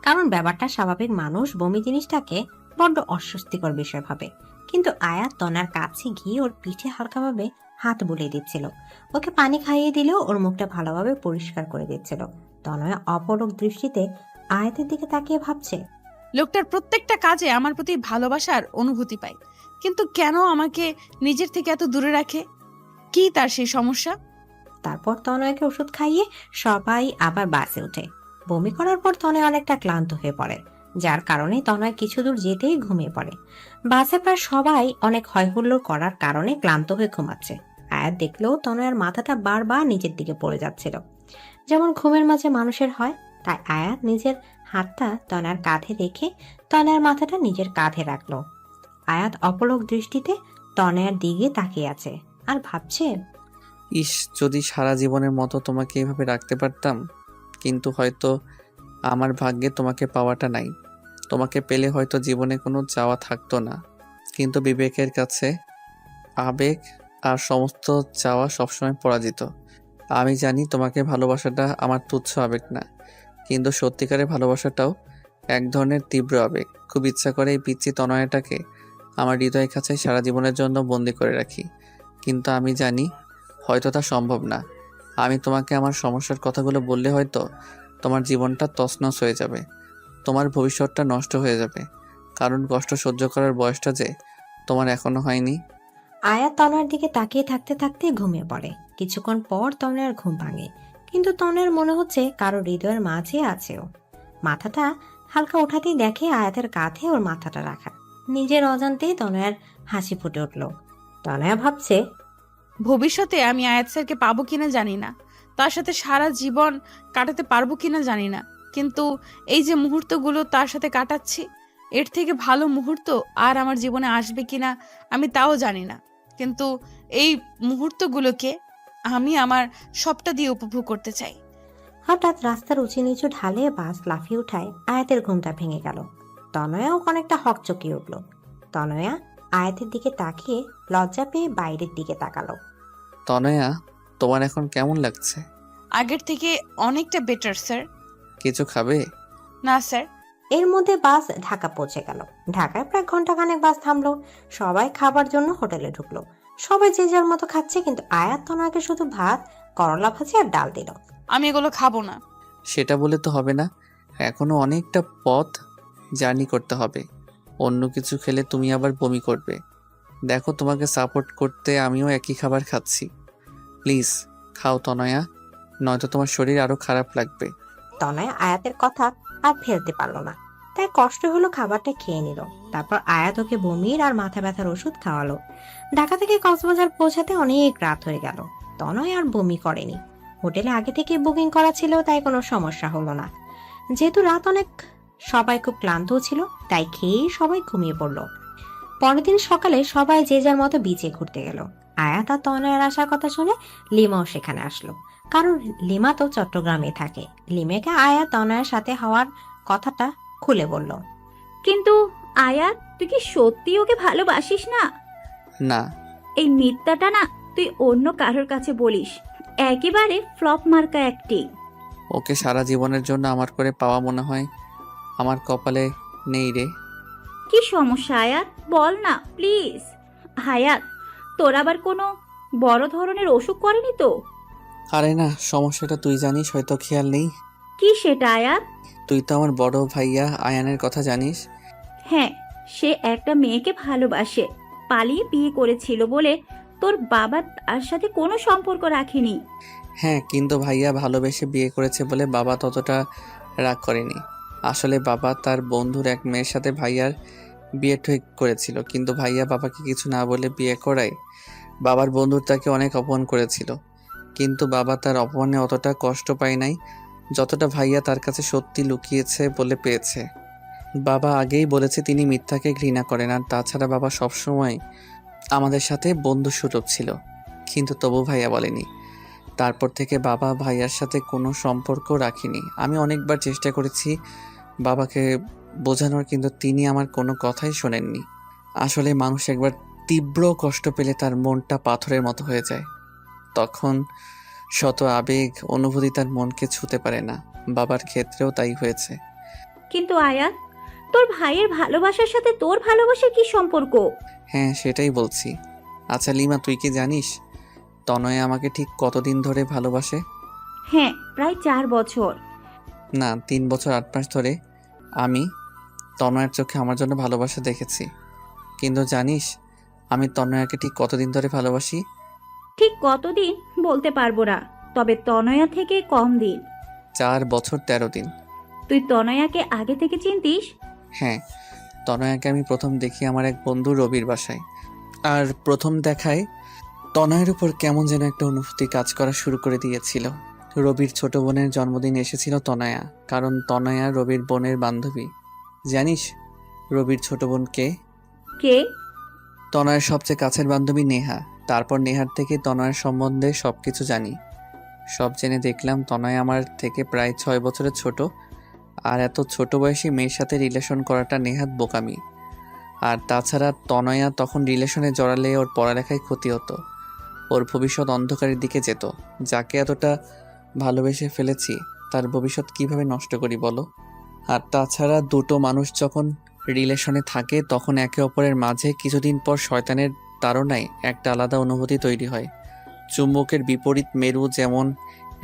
কারণ ব্যাপারটা স্বাভাবিক। মানুষ বমি জিনিসটাকে বড্ড অস্বস্তিকর বিষয় ভাবে। কিন্তু আয়াত তনয়ার কাছে গিয়ে ওর পিঠে হালকাভাবে হাত বুলিয়ে দিচ্ছিল, ওকে পানি খাইয়ে দিলেও ওর মুখটা ভালোভাবে পরিষ্কার করে দিচ্ছিল। তনয়া অপলক দৃষ্টিতে আয়াতের দিকে তাকিয়ে ভাবছে, লোকটার প্রত্যেকটা কাজে আমার প্রতি ভালোবাসার অনুভূতি পাই, কিন্তু কেন আমাকে নিজের থেকে এত দূরে রাখে? কি তার সেই সমস্যা? তারপর তনয়াকে ওষুধ খাইয়ে সবাই আবার বাসে ওঠে। বমি করার পর তনয় অনেকটা ক্লান্ত হয়ে পড়ে, যার কারণে তনয় কিছু দূর যেতেই ঘুমিয়ে পড়ে। বাসে প্রায় সবাই অনেক হইহুল্লোড় করার কারণে ক্লান্ত হয়ে ঘুমাচ্ছে। আয়াত দেখলেও তনয়ার মাথাটা বারবার নিচের দিকে পড়ে যাচ্ছিল, যেমন ঘুমের মাঝে মানুষের হয়। তাই আয়াত নিজের হাতটা তনয়ার কাঁধে রেখে তনয়ার মাথাটা নিজের কাঁধে রাখলো। আয়াত অপলক দৃষ্টিতে তনয়ার দিকে তাকিয়ে আছে আর ভাবছে, ইস, যদি সারা জীবনের মতো তোমাকে এভাবে রাখতে পারতাম। কিন্তু হয়তো আমার ভাগ্যে তোমাকে পাওয়াটা নাই। তোমাকে পেলে হয়তো জীবনে কোনো চাওয়া থাকতো না, কিন্তু বিবেকের কাছে আবেগ আর সমস্ত চাওয়া সবসময় পরাজিত। আমি জানি তোমাকে ভালোবাসাটা আমার তুচ্ছ আবেগ না, কিন্তু সত্যিকারের ভালোবাসাটাও এক ধরনের তীব্র আবেগ। খুব ইচ্ছা করে এই পিচ্চি তনয়াটাকে আমার হৃদয়ের কাছে সারা জীবনের জন্য বন্দি করে রাখি, কিন্তু আমি জানি হয়তো তা সম্ভব না। আমি তোমাকে আমার সমস্যার কথাগুলো বললে হয়তো তোমার জীবনটা তছনছ হয়ে যাবে, তোমার ভবিষ্যৎটা নষ্ট হয়ে যাবে, কারণ কষ্ট সহ্য করার বয়সটা যে তোমার এখনো হয়নি। আয়াত তনয়ার দিকে তাকিয়ে থাকতে থাকতে ঘুমিয়ে পড়ে। কিছুক্ষণ পর তনয়ার ঘুম ভাঙে, কিন্তু তনয়ার মনে হচ্ছে কারো হৃদয়ের মাঝে আছে ও। মাথাটা হালকা ওঠাতেই দেখে আয়াতের কাঁধে ওর মাথাটা রাখা। নিজের অজান্তেই তনয়ার হাসি ফুটে উঠল। তনয়া ভাবছে, ভবিষ্যতে আমি আয়াত স্যারকে পাবো কিনা জানি না, তার সাথে সারা জীবন কাটাতে পারবো কিনা জানি না, কিন্তু এই যে মুহূর্তগুলো তার সাথে কাটাচ্ছি, এর থেকে ভালো মুহূর্ত আর আমার জীবনে আসবে কিনা আমি তাও জানি না, কিন্তু এই মুহূর্তগুলোকে আমি আমার সবটা দিয়ে উপভোগ করতে চাই। হঠাৎ রাস্তার উঁচু নিচু ঢালে বাস লাফিয়ে উঠায় আয়াতের ঘুমটা ভেঙে গেল। তনয়াও অনেকটা হকচকিয়ে উঠল। তনয়া আয়াতের দিকে তাকিয়ে লজ্জা পেয়ে বাইরের দিকে তাকালো। তনয়া, তোমার এখন কেমন লাগছে? আগের থেকে অনেকটা বেটার স্যার। কিছু খাবে? না স্যার। এর মধ্যে বাস ঢাকা পৌঁছে গেল। ঢাকায় প্রায় ঘন্টাখানেক বাস থামলো। সবাই খাবার জন্য হোটেলে ঢুকলো। সবাই যে যার মতো খাচ্ছে, কিন্তু আয়াত তনয়াকে শুধু ভাত, করলা ভাজি আর ডাল দিল। আমি এগুলো খাবো না। সেটা বলে তো হবে না, এখনো অনেকটা পথ জার্নি করতে হবে। অন্য কিছু খেলে তুমি আবার বমি করবে। দেখো, তোমাকে সাপোর্ট করতে আমিও একই খাবার খাচ্ছি। প্লিজ খাও তনয়া, নয়তো তোমার শরীর আরো খারাপ লাগবে। তনয় আয়াতের কথা আর ফেলতে পারলো না, তাই কষ্ট হলো খাবারটা খেয়ে নিল। তারপর আয়াত ওকে বমির আর মাথা ব্যথার ওষুধ খাওয়ালো। ঢাকা থেকে কক্সবাজার পৌঁছাতে অনেক রাত হয়ে গেল। তনয় আর বমি করেনি, হোটেলে আগে থেকে বুকিং করা ছিল, তাই কোনো সমস্যা হলো না। যেহেতু রাত অনেক, সবাই খুব ক্লান্ত ছিল, তাই খেয়েই সবাই ঘুমিয়ে পড়লো। পরের দিন সকালে সবাই যে যার মতো বিচে ঘুরতে গেল। আয়াত আর তনয়ের আসার কথা শুনে লিমাও সেখানে আসলো, কারণ লিমা তো চট্টগ্রামে থাকে। লিমাকে আয়াত তনয়ের সাথে হওয়ার কথাটা খুলে বলল। কিন্তু আয়াত, তুই কি সত্যি ওকে ভালোবাসিস না? না। এই মিথ্যাটা না তুই অন্য কারোর কাছে বলিস, একেবারে ফ্লপ মার্কা অ্যাক্টিং। ওকে সারা জীবনের জন্য আমার করে পাওয়া মনে হয় আমার কপালে নেই রে। কি সমস্যা আয়াত, বল না প্লিজ। আয়াত, তোর আবার কোনো বড় ধরনের অসুখ করেনি তো? আরে না, সমস্যাটা তুই জানিস, হয়তো খেয়াল নেই। কি সেটা আয়াত? তুই তো আমার বড় ভাইয়া আয়ানের কথা জানিস। হ্যাঁ, সে একটা মেয়েকে ভালোবাসে, পালিয়ে বিয়ে করেছিল বলে তোর বাবা তার সাথে কোনো সম্পর্ক রাখেনি। হ্যাঁ, কিন্তু ভাইয়া ভালোবেসে বিয়ে করেছে বলে বাবা ততটা রাগ করেনি। আসলে বাবা তার বন্ধুর এক মেয়ের সাথে ভাইয়ার বিয়ে ঠিক করেছিল, কিন্তু ভাইয়া বাবাকে কিছু না বলে বিয়ে করায় বাবার বন্ধুর তাকে অনেক অপমান করেছিল। কিন্তু বাবা তার অপমানে অতটা কষ্ট পায় নাই যতটা ভাইয়া তার কাছে সত্যি লুকিয়েছে বলে পেয়েছে। বাবা আগেই বলেছে তিনি মিথ্যাকে ঘৃণা করেন, আর তাছাড়া বাবা সবসময় আমাদের সাথে বন্ধুসুলভ ছিল, কিন্তু তবু ভাইয়া বলেনি। তারপর থেকে বাবা ভাইয়ার সাথে কোনো সম্পর্ক রাখিনি। আমি অনেকবার চেষ্টা করেছি বাবাকে বোঝানোর, কিন্তু তিনি আমার কোনো কথাই শোনেননি। আসলে মানুষ একবার তীব্র কষ্ট পেলে তার মনটা পাথরের মতো হয়ে যায়, তখন শত আবেগ অনুভূতি তার মনকে ছুঁতে পারে না। বাবার ক্ষেত্রেও তাই হয়েছে। কিন্তু আয়াত, তোর ভাইয়ের ভালোবাসার সাথে তোর ভালোবাসার কি সম্পর্ক? হ্যাঁ, সেটাই বলছি। আচ্ছা লিমা, তুই কি জানিস তনয় আমাকে ঠিক কতদিন ধরে ভালোবাসে? হ্যাঁ, প্রায় 4 বছর। না, 3 বছর 8 মাস ধরে আমি তনয়ের চোখে আমার জন্য ভালোবাসা দেখেছি। কিন্তু জানিস আমি তনয়াকে ঠিক কতদিন ধরে ভালোবাসি? ঠিক কতদিন বলতে পারবো না, তবে তনয়া থেকে কম দিন। 4 বছর 13 দিন। তুই তনয়াকে আগে থেকে চিনতিস? হ্যাঁ, তনয়াকে আমি প্রথম দেখি আমার এক বন্ধু রবির বাসায়। আর প্রথম দেখায় তনয়ের উপর কেমন যেন একটা অনুভূতি কাজ করা শুরু করে দিয়েছিল। রবির ছোট বোনের জন্মদিন এসেছিল তনয়া, কারণ তনয়া রবির বোনের বান্ধবী। জানিস রবির ছোট বোন কে? কে? তনয়ের সবচেয়ে কাছের বান্ধবী নেহা। তারপর নেহার থেকে তনয়ের সম্বন্ধে সবকিছু জানি। সব জেনে দেখলাম তনয় আমার থেকে প্রায় 6 বছরের ছোট, আর এত ছোট বয়সী মেয়ের সাথে রিলেশন করাটা নেহাত বোকামি। আর তাছাড়া তনয়া তখন রিলেশনে জড়ালে ওর পড়ালেখায় ক্ষতি হতো, ওর ভবিষ্যৎ অন্ধকারের দিকে যেত। যাকে এতটা ভালোবেসে ফেলেছি তার ভবিষ্যৎ কিভাবে নষ্ট করি বলো? আর তাছাড়া দুটো মানুষ যখন রিলেশনে থাকে তখন একে অপরের মাঝে কিছুদিন পর শয়তানের তাড়নায় একটা আলাদা অনুভূতি তৈরি হয়। চুম্বকের বিপরীত মেরু যেমন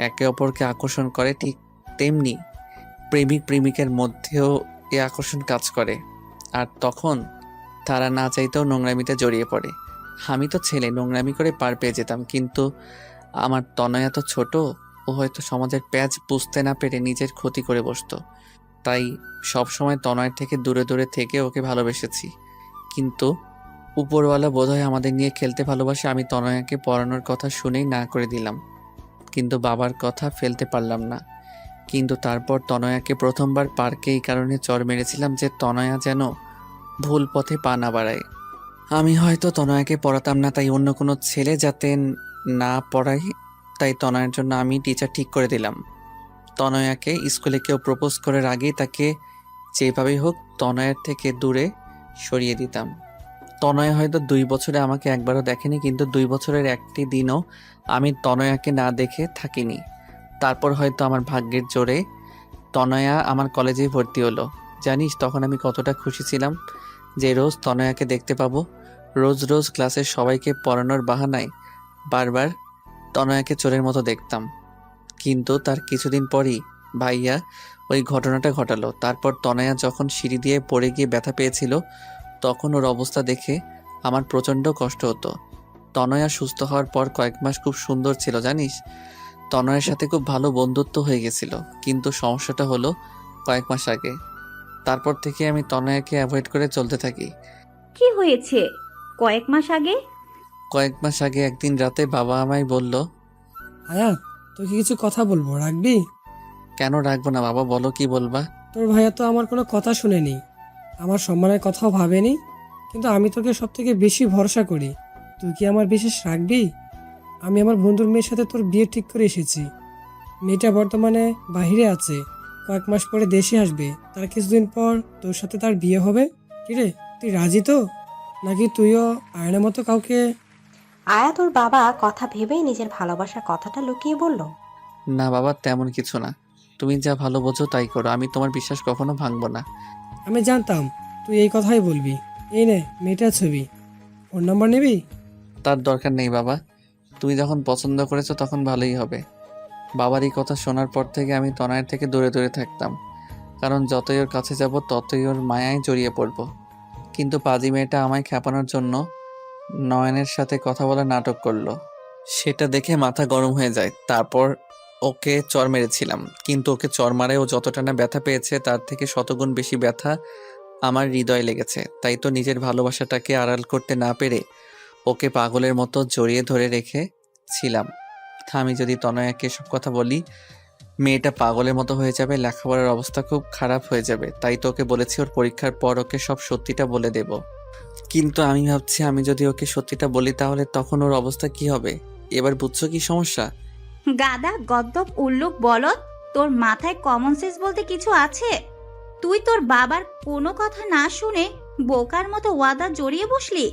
একে অপরকে আকর্ষণ করে, ঠিক তেমনি প্রেমিক প্রেমিকের মধ্যেও এ আকর্ষণ কাজ করে। আর তখন তারা না চাইতেও নোংরামিতে জড়িয়ে পড়ে। আমি তো ছেলে, নোংরামি করে পার পেয়ে যেতাম, কিন্তু আমার তনয়া তো ছোট, ও হয়তো সমাজের প্যাচ বুঝতে না পেরে নিজের ক্ষতি করে বসতো। তাই সবসময় তনয়ের থেকে দূরে দূরে থেকে ওকে ভালোবেসেছি। কিন্তু উপরওয়ালা বোধহয় আমাদের নিয়ে খেলতে ভালোবাসে। আমি তনয়াকে পড়ানোর কথা শুনেই না করে দিলাম, কিন্তু বাবার কথা ফেলতে পারলাম না। কিন্তু তারপর তনয়াকে প্রথমবার পার্কে এই কারণে চড় মেরেছিলাম যে তনয়া যেন ভুল পথে পা না বাড়ায়। আমি হয়তো তনয়াকে পড়াতাম না, তাই অন্য কোনো ছেলে যাতে না পড়াই, তাই তনয়ের জন্য আমি টিচার ঠিক করে দিলাম। তনয়াকে স্কুলে কেউ প্রপোজ করার আগেই তাকে যেভাবেই হোক তনয়ের থেকে দূরে সরিয়ে দিতাম। তনয় হয়তো 2 বছরে আমাকে একবারও দেখেনি, কিন্তু 2 বছরের একটি দিনও আমি তনয়াকে না দেখে থাকিনি। তারপর হয়তো আমার ভাগ্যের জোরে তনয়া আমার কলেজেই ভর্তি হলো। জানিস তখন আমি কতটা খুশি ছিলাম যে রোজ তনয়াকে দেখতে পাবো। রোজ রোজ ক্লাসের সবাইকে পড়ানোর বাহানায় বারবার তনয়াকে চোরের মতো দেখতাম। কিন্তু তার কিছুদিন পরই ভাইয়া ওই ঘটনাটা ঘটালো। তারপর তনয়া যখন সিঁড়ি দিয়ে পড়ে গিয়ে ব্যথা পেয়েছিল, তখন ওর অবস্থা দেখে আমার প্রচণ্ড কষ্ট হতো। তনয়া সুস্থ হওয়ার পর কয়েক মাস খুব সুন্দর ছিল জানিস। তনয়ের সাথে খুব ভালো বন্ধুত্ব হয়ে গেছিল, কিন্তু সমস্যাটা হলো কয়েক মাস আগে। তারপর থেকে আমি তনয়াকে অ্যাভয়েড করে চলতে থাকি। কি হয়েছে কয়েক মাস আগে? কয়েক মাস আগে একদিন রাতে বাবা আমায় বলল, আয়াত, তোকে কিছু কথা বলবো, রাখবি? কেন রাখবো না বাবা, বলো কি বলবা। তোর ভাইয়া তো আমার কোনো কথা শুনেনি, আমার সম্মানের কথাও ভাবেনি, কিন্তু আমি তোকে সব থেকে বেশি ভরসা করি। তুই কি আমার বিশেষ রাখবি? আমি আমার বন্ধুর মেয়ের সাথে তোর বিয়ে ঠিক করে এসেছি। মেয়েটা বর্তমানে বাইরে আছে, কয়েক মাস পরে দেশে আসবে, তার কিছুদিন পর তোর সাথে তার বিয়ে হবে। কিরে, তুই রাজি তো? নাকি তুইও আয়নের মতো কাউকে? আয়াত ওর বাবা কথা ভেবেই নিজের ভালোবাসার কথাটা লুকিয়ে বলল, না বাবা, তেমন কিছু না, তুমি যা ভালো বোঝো তাই করো, আমি তোমার বিশ্বাস কখনো ভাঙবো না। আমি জানতাম তুই এই কথাই বলবি। এই নে মেয়েটার ছবি, ফোন নাম্বার নিবি? তার দরকার নেই বাবা, তুমি যখন পছন্দ করেছো তখন ভালোই হবে। বাবার এই কথা শোনার পর থেকে আমি তনয়ের থেকে দূরে দূরে থাকতাম, কারণ যতই ওর কাছে যাব ততই ওর মায়ায় জড়িয়ে পড়ব। কিন্তু পাজি মেয়েটা আমায় খেপানোর জন্য নয়নের সাথে কথা বলা নাটক করলো। সেটা দেখে মাথা গরম হয়ে যায়। তারপর ওকে চড় মেরেছিলাম, কিন্তু ওকে চড় মারে ও যতটা না ব্যথা পেয়েছে তার থেকে শতগুণ বেশি ব্যথা আমার হৃদয়ে লেগেছে। তাই তো নিজের ভালোবাসাটাকে আড়াল করতে না পেরে ওকে পাগলের মতো জড়িয়ে ধরে রেখেছিলাম। আমি যদি তনয়াকে সব কথা বলি, মেয়েটা পাগলের মতো হয়ে যাবে, লেখাপড়ার অবস্থা খুব খারাপ হয়ে যাবে। তাই তো ওকে বলেছি ওর পরীক্ষার পর ওকে সব সত্যিটা বলে দেব। কিন্তু আমি ভাবছি আমি যদি ওকে সত্যিটা বলি তাহলে তখন ওর অবস্থা কি হবে। এবার বুঝছো কি সমস্যা? গাদা, গদ্দপ, উল্লুক, বলদ, তোর মাথায় কমন সেন্স বলতে কিছু আছে? তুই তোর বাবার কোনো কথা না শুনে বোকার মতো ওয়াদা জড়িয়ে বসলি।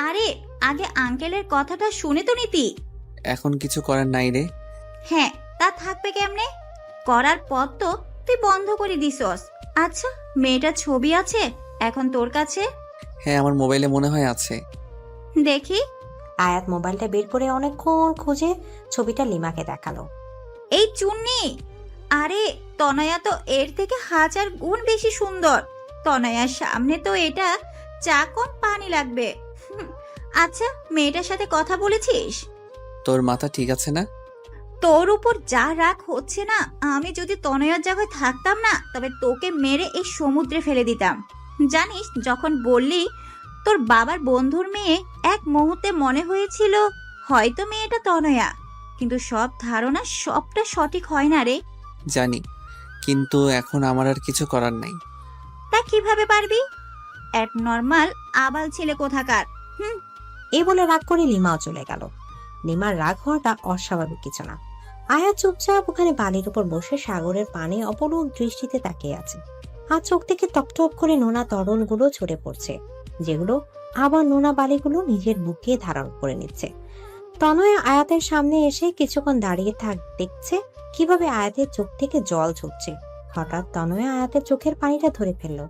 আরে আগে আঙ্কেলের কথাটা শুনে তো নিতি। এখন কিছু করার নাই রে। হ্যাঁ, তা থাকবে কেমনে? করার পর তো তুই বন্ধ করে দিছস। আচ্ছা, মেয়েটার ছবি আছে এখন তোর কাছে? হ্যাঁ, আমার মোবাইলে মনে হয় আছে। দেখি। আয়াত মোবাইলটা বের করে অনেকক্ষণ খুঁজে ছবিটা লিমাকে দেখালো। এই চুন্নি, আরে তনয়া তো এর থেকে 1000 গুণ বেশি সুন্দর। তনয়ার সামনে তো এটা চা কম পানি লাগবে। আচ্ছা, মেয়েটার সাথে কথা বলেছিস? তোর মাথা ঠিক আছে না? তোর উপর যা রাগ হচ্ছে না, আমি যদি তনয়ার জায়গায় থাকতাম না তবে তোকে মেরে এই সমুদ্রে ফেলে দিতাম। জানিস, যখন বললি তোর বাবার বন্ধুর মেয়ে, এক মুহূর্তে মনে হয়েছিল হয়তো মেয়েটা তনয়া, কিন্তু সব ধারণা সবটা সঠিক হয় না রে। জানি, কিন্তু এখন আমার আর কিছু করার নাই। তা কিভাবে পারবি? এক নর্মাল আবাল ছেলে কোথাকার। এই বলে রাগ করে লিমাও চলে গেল। লিমার রাগ হওয়াটা অস্বাভাবিক কিছু না। আয়া চুপচাপ ওখানে বালির উপর বসে সাগরের পানে অপলক দৃষ্টিতে তাকিয়ে আছে। আর চোখ থেকে টপটপ করে নোনা তরলগুলো ঝরে পড়ছে, যেগুলো আবার নোনা বালিগুলো নিজের বুকে ধারণ করে নিচ্ছে। তনয়া আয়াতের সামনে এসে কিছুক্ষণ দাঁড়িয়ে দেখছে কিভাবে আয়াতের চোখ থেকে জল ঝরছে। হঠাৎ তনয়া আয়াতের চোখের পানিটা ধরে ফেললো।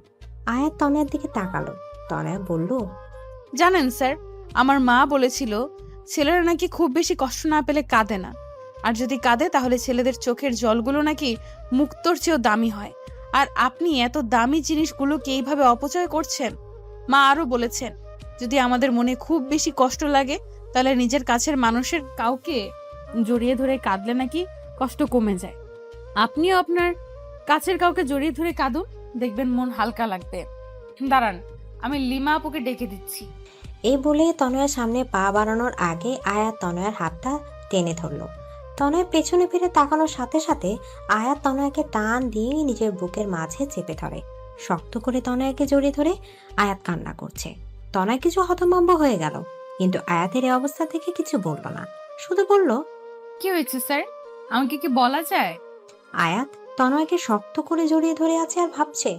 আয়াত তনয়ার দিকে তাকালো। তনয়া বলল, জানেন স্যার, আমার মা বলেছিল ছেলেরা নাকি খুব বেশি কষ্ট না পেলে কাঁদে না, আর যদি কাঁদে তাহলে ছেলেদের চোখের জলগুলো নাকি মুক্তোর চেয়েও দামি হয়। আর আপনি এত দামি জিনিসগুলোকে এইভাবে অপচয় করছেন। মা আরো বলেছেন, যদি আমাদের মনে খুব বেশি কষ্ট লাগে তাহলে নিজের কাছের মানুষের কাউকে জড়িয়ে ধরে কাঁদলে নাকি কষ্ট কমে যায়। আপনিও আপনার কাছের কাউকে জড়িয়ে ধরে কাঁদুন, দেখবেন মন হালকা লাগবে। দাঁড়ান, আমি লিমা আপুকে ডেকে দিচ্ছি। এই বলে তনয়ার সামনে পা বাড়ানোর আগে আয়াত তনয়ার হাতটা টেনে ধরলো। তনয় পেছনে ফিরে তাকানোর সাথে সাথে আয়াত তনয়াকে টান দিয়ে নিজের বুকের মাঝে চেপে ধরে। শক্ত করে তনয়াকে জড়িয়ে ধরে আয়াত কান্না করছে। তনয় কিছু হতভম্ব হয়ে গেল, কিন্তু আয়াতের এই অবস্থা থেকে কিছু বলল না, শুধু বলল, কি হয়েছে স্যার, আমাকে কি বলা যায়? আয়াত তনয়কে শক্ত করে জড়িয়ে ধরে আছে আর ভাবছে,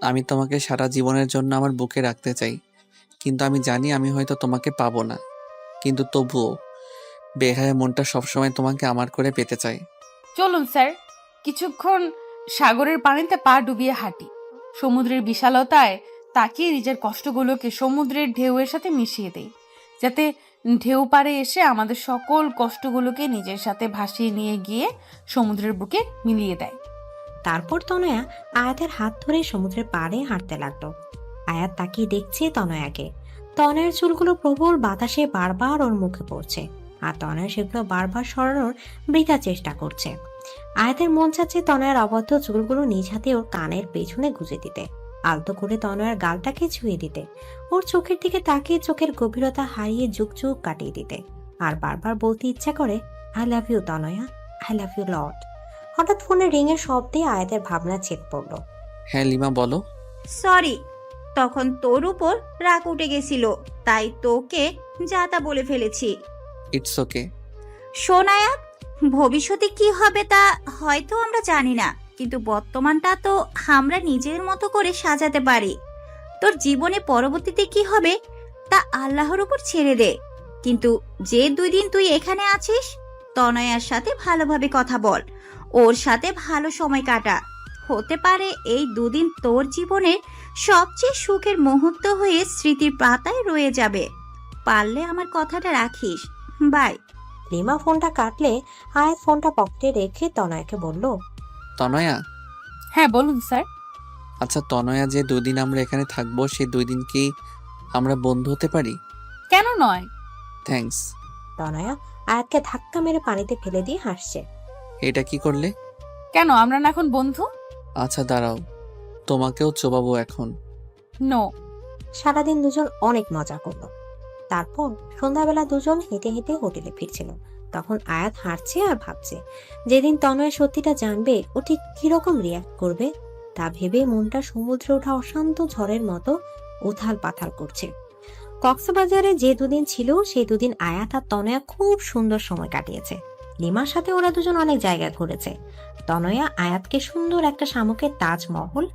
আমি তোমাকে সারা জীবনের জন্য আমার বুকে রাখতে চাই, কিন্তু আমি জানি আমি হয়তো তোমাকে পাবো না। কিন্তু তবুও বেহায়া মনটা সবসময় তোমাকে আমার করে পেতে চাই। চলুন স্যার, কিছুক্ষণ সাগরের পানিতে পা ডুবিয়ে হাঁটি। সমুদ্রের বিশালতায় তাকিয়ে নিজের কষ্টগুলোকে সমুদ্রের ঢেউয়ের সাথে মিশিয়ে দেই, যাতে ঢেউ পাড়ে এসে আমাদের সকল কষ্টগুলোকে নিজের সাথে ভাসিয়ে নিয়ে গিয়ে সমুদ্রের বুকে মিলিয়ে দেয়। তারপর তনয়া আয়াতের হাত ধরে সমুদ্রের পাড়ে হাঁটতে লাগলো। আয়াত তাকিয়ে দেখছে তনয়াকে। তনয়ার চুলগুলো প্রবল বাতাসে বারবার ওর মুখে পড়ছে, আর তনয় সেগুলো বারবার সরানোর বৃথা চেষ্টা করছে। আয়াতের মন চাচ্ছে তনয়ের অবদ্ধ চুলগুলো নিজ হাতে ওর কানের পেছনে গুজে দিতে, আলতো করে তনয়ের গালটাকে ছুঁয়ে দিতে, ওর চোখের দিকে তাকিয়ে চোখের গভীরতা হারিয়ে যুগ যুগ কাটিয়ে দিতে, আর বারবার বলতে ইচ্ছা করে, I love you Tanaya, I love you lot. হঠাৎ ফোনের রিংয়ের শব্দে আয়াতের ভাবনা ছেদ পড়লো। হ্যাঁ লিমা বলো। সরি, তখন তোর উপর রাগ উঠে গেছিল, তাই তোকে যা তা বলে ফেলেছি। It's okay. শোন আয়াত, ভবিষ্যতে কি হবে তা হয়তো আমরা জানি না, কিন্তু বর্তমানটা তো আমরা নিজের মতো করে সাজাতে পারি। তোর জীবনে পরবর্তীতে কি হবে তা আল্লাহর উপর ছেড়ে দে, কিন্তু যে 2 দিন তুই এখানে আছিস তনয়ার সাথে ভালোভাবে কথা বল, ওর সাথে ভালো সময় কাটা। হতে পারে এই 2 দিন তোর জীবনের সবচেয়ে সুখের মুহূর্ত হয়ে স্মৃতির পাতায় রয়ে যাবে। পারলে আমার কথাটা রাখিস। বাই। লিমা ফোনটা কাটলে আয়াত ফোনটা পকেটে রেখে তনয়কে বলল, তনয়া, হ্যাঁ বলুন স্যার। আচ্ছা তনয়া, যে 2 দিন আমরা এখানে থাকবো সেই 2 দিন কি আমরা বন্ধু হতে পারি? কেন নয়? থ্যাঙ্কস। তনয়া আয়াতকে ধাক্কা মেরে পানিতে ফেলে দিয়ে হাসছে। এটা কি করলে? কেন আমরা না এখন বন্ধু? আচ্ছা দাঁড়াও, তোমাকেও চোবাবো এখন। নো। সারাদিন দুজন অনেক মজা করলো। তারপর সন্ধ্যাবেলা দুজন হেঁটে হেঁটে হোটেলে ফিরছিল। তখন আয়াত হাঁটছে আর ভাবছে, যেদিন তনয় সত্যিটা জানবে ও ঠিক কিরকম রিয়াক্ট করবে তা ভেবে মনটা সমুদ্রে ওঠা অশান্ত ঝড়ের মতো উথাল পাথাল করছে। কক্সবাজারে যে 2 দিন ছিল সেই 2 দিন আয়াত আর তনয়া খুব সুন্দর সময় কাটিয়েছে। লিমার সাথে ওরা দুজন অনেক জায়গা ঘুরেছে। তনয়া আয়াতকে সুন্দর একটা শামুকের তাজমহল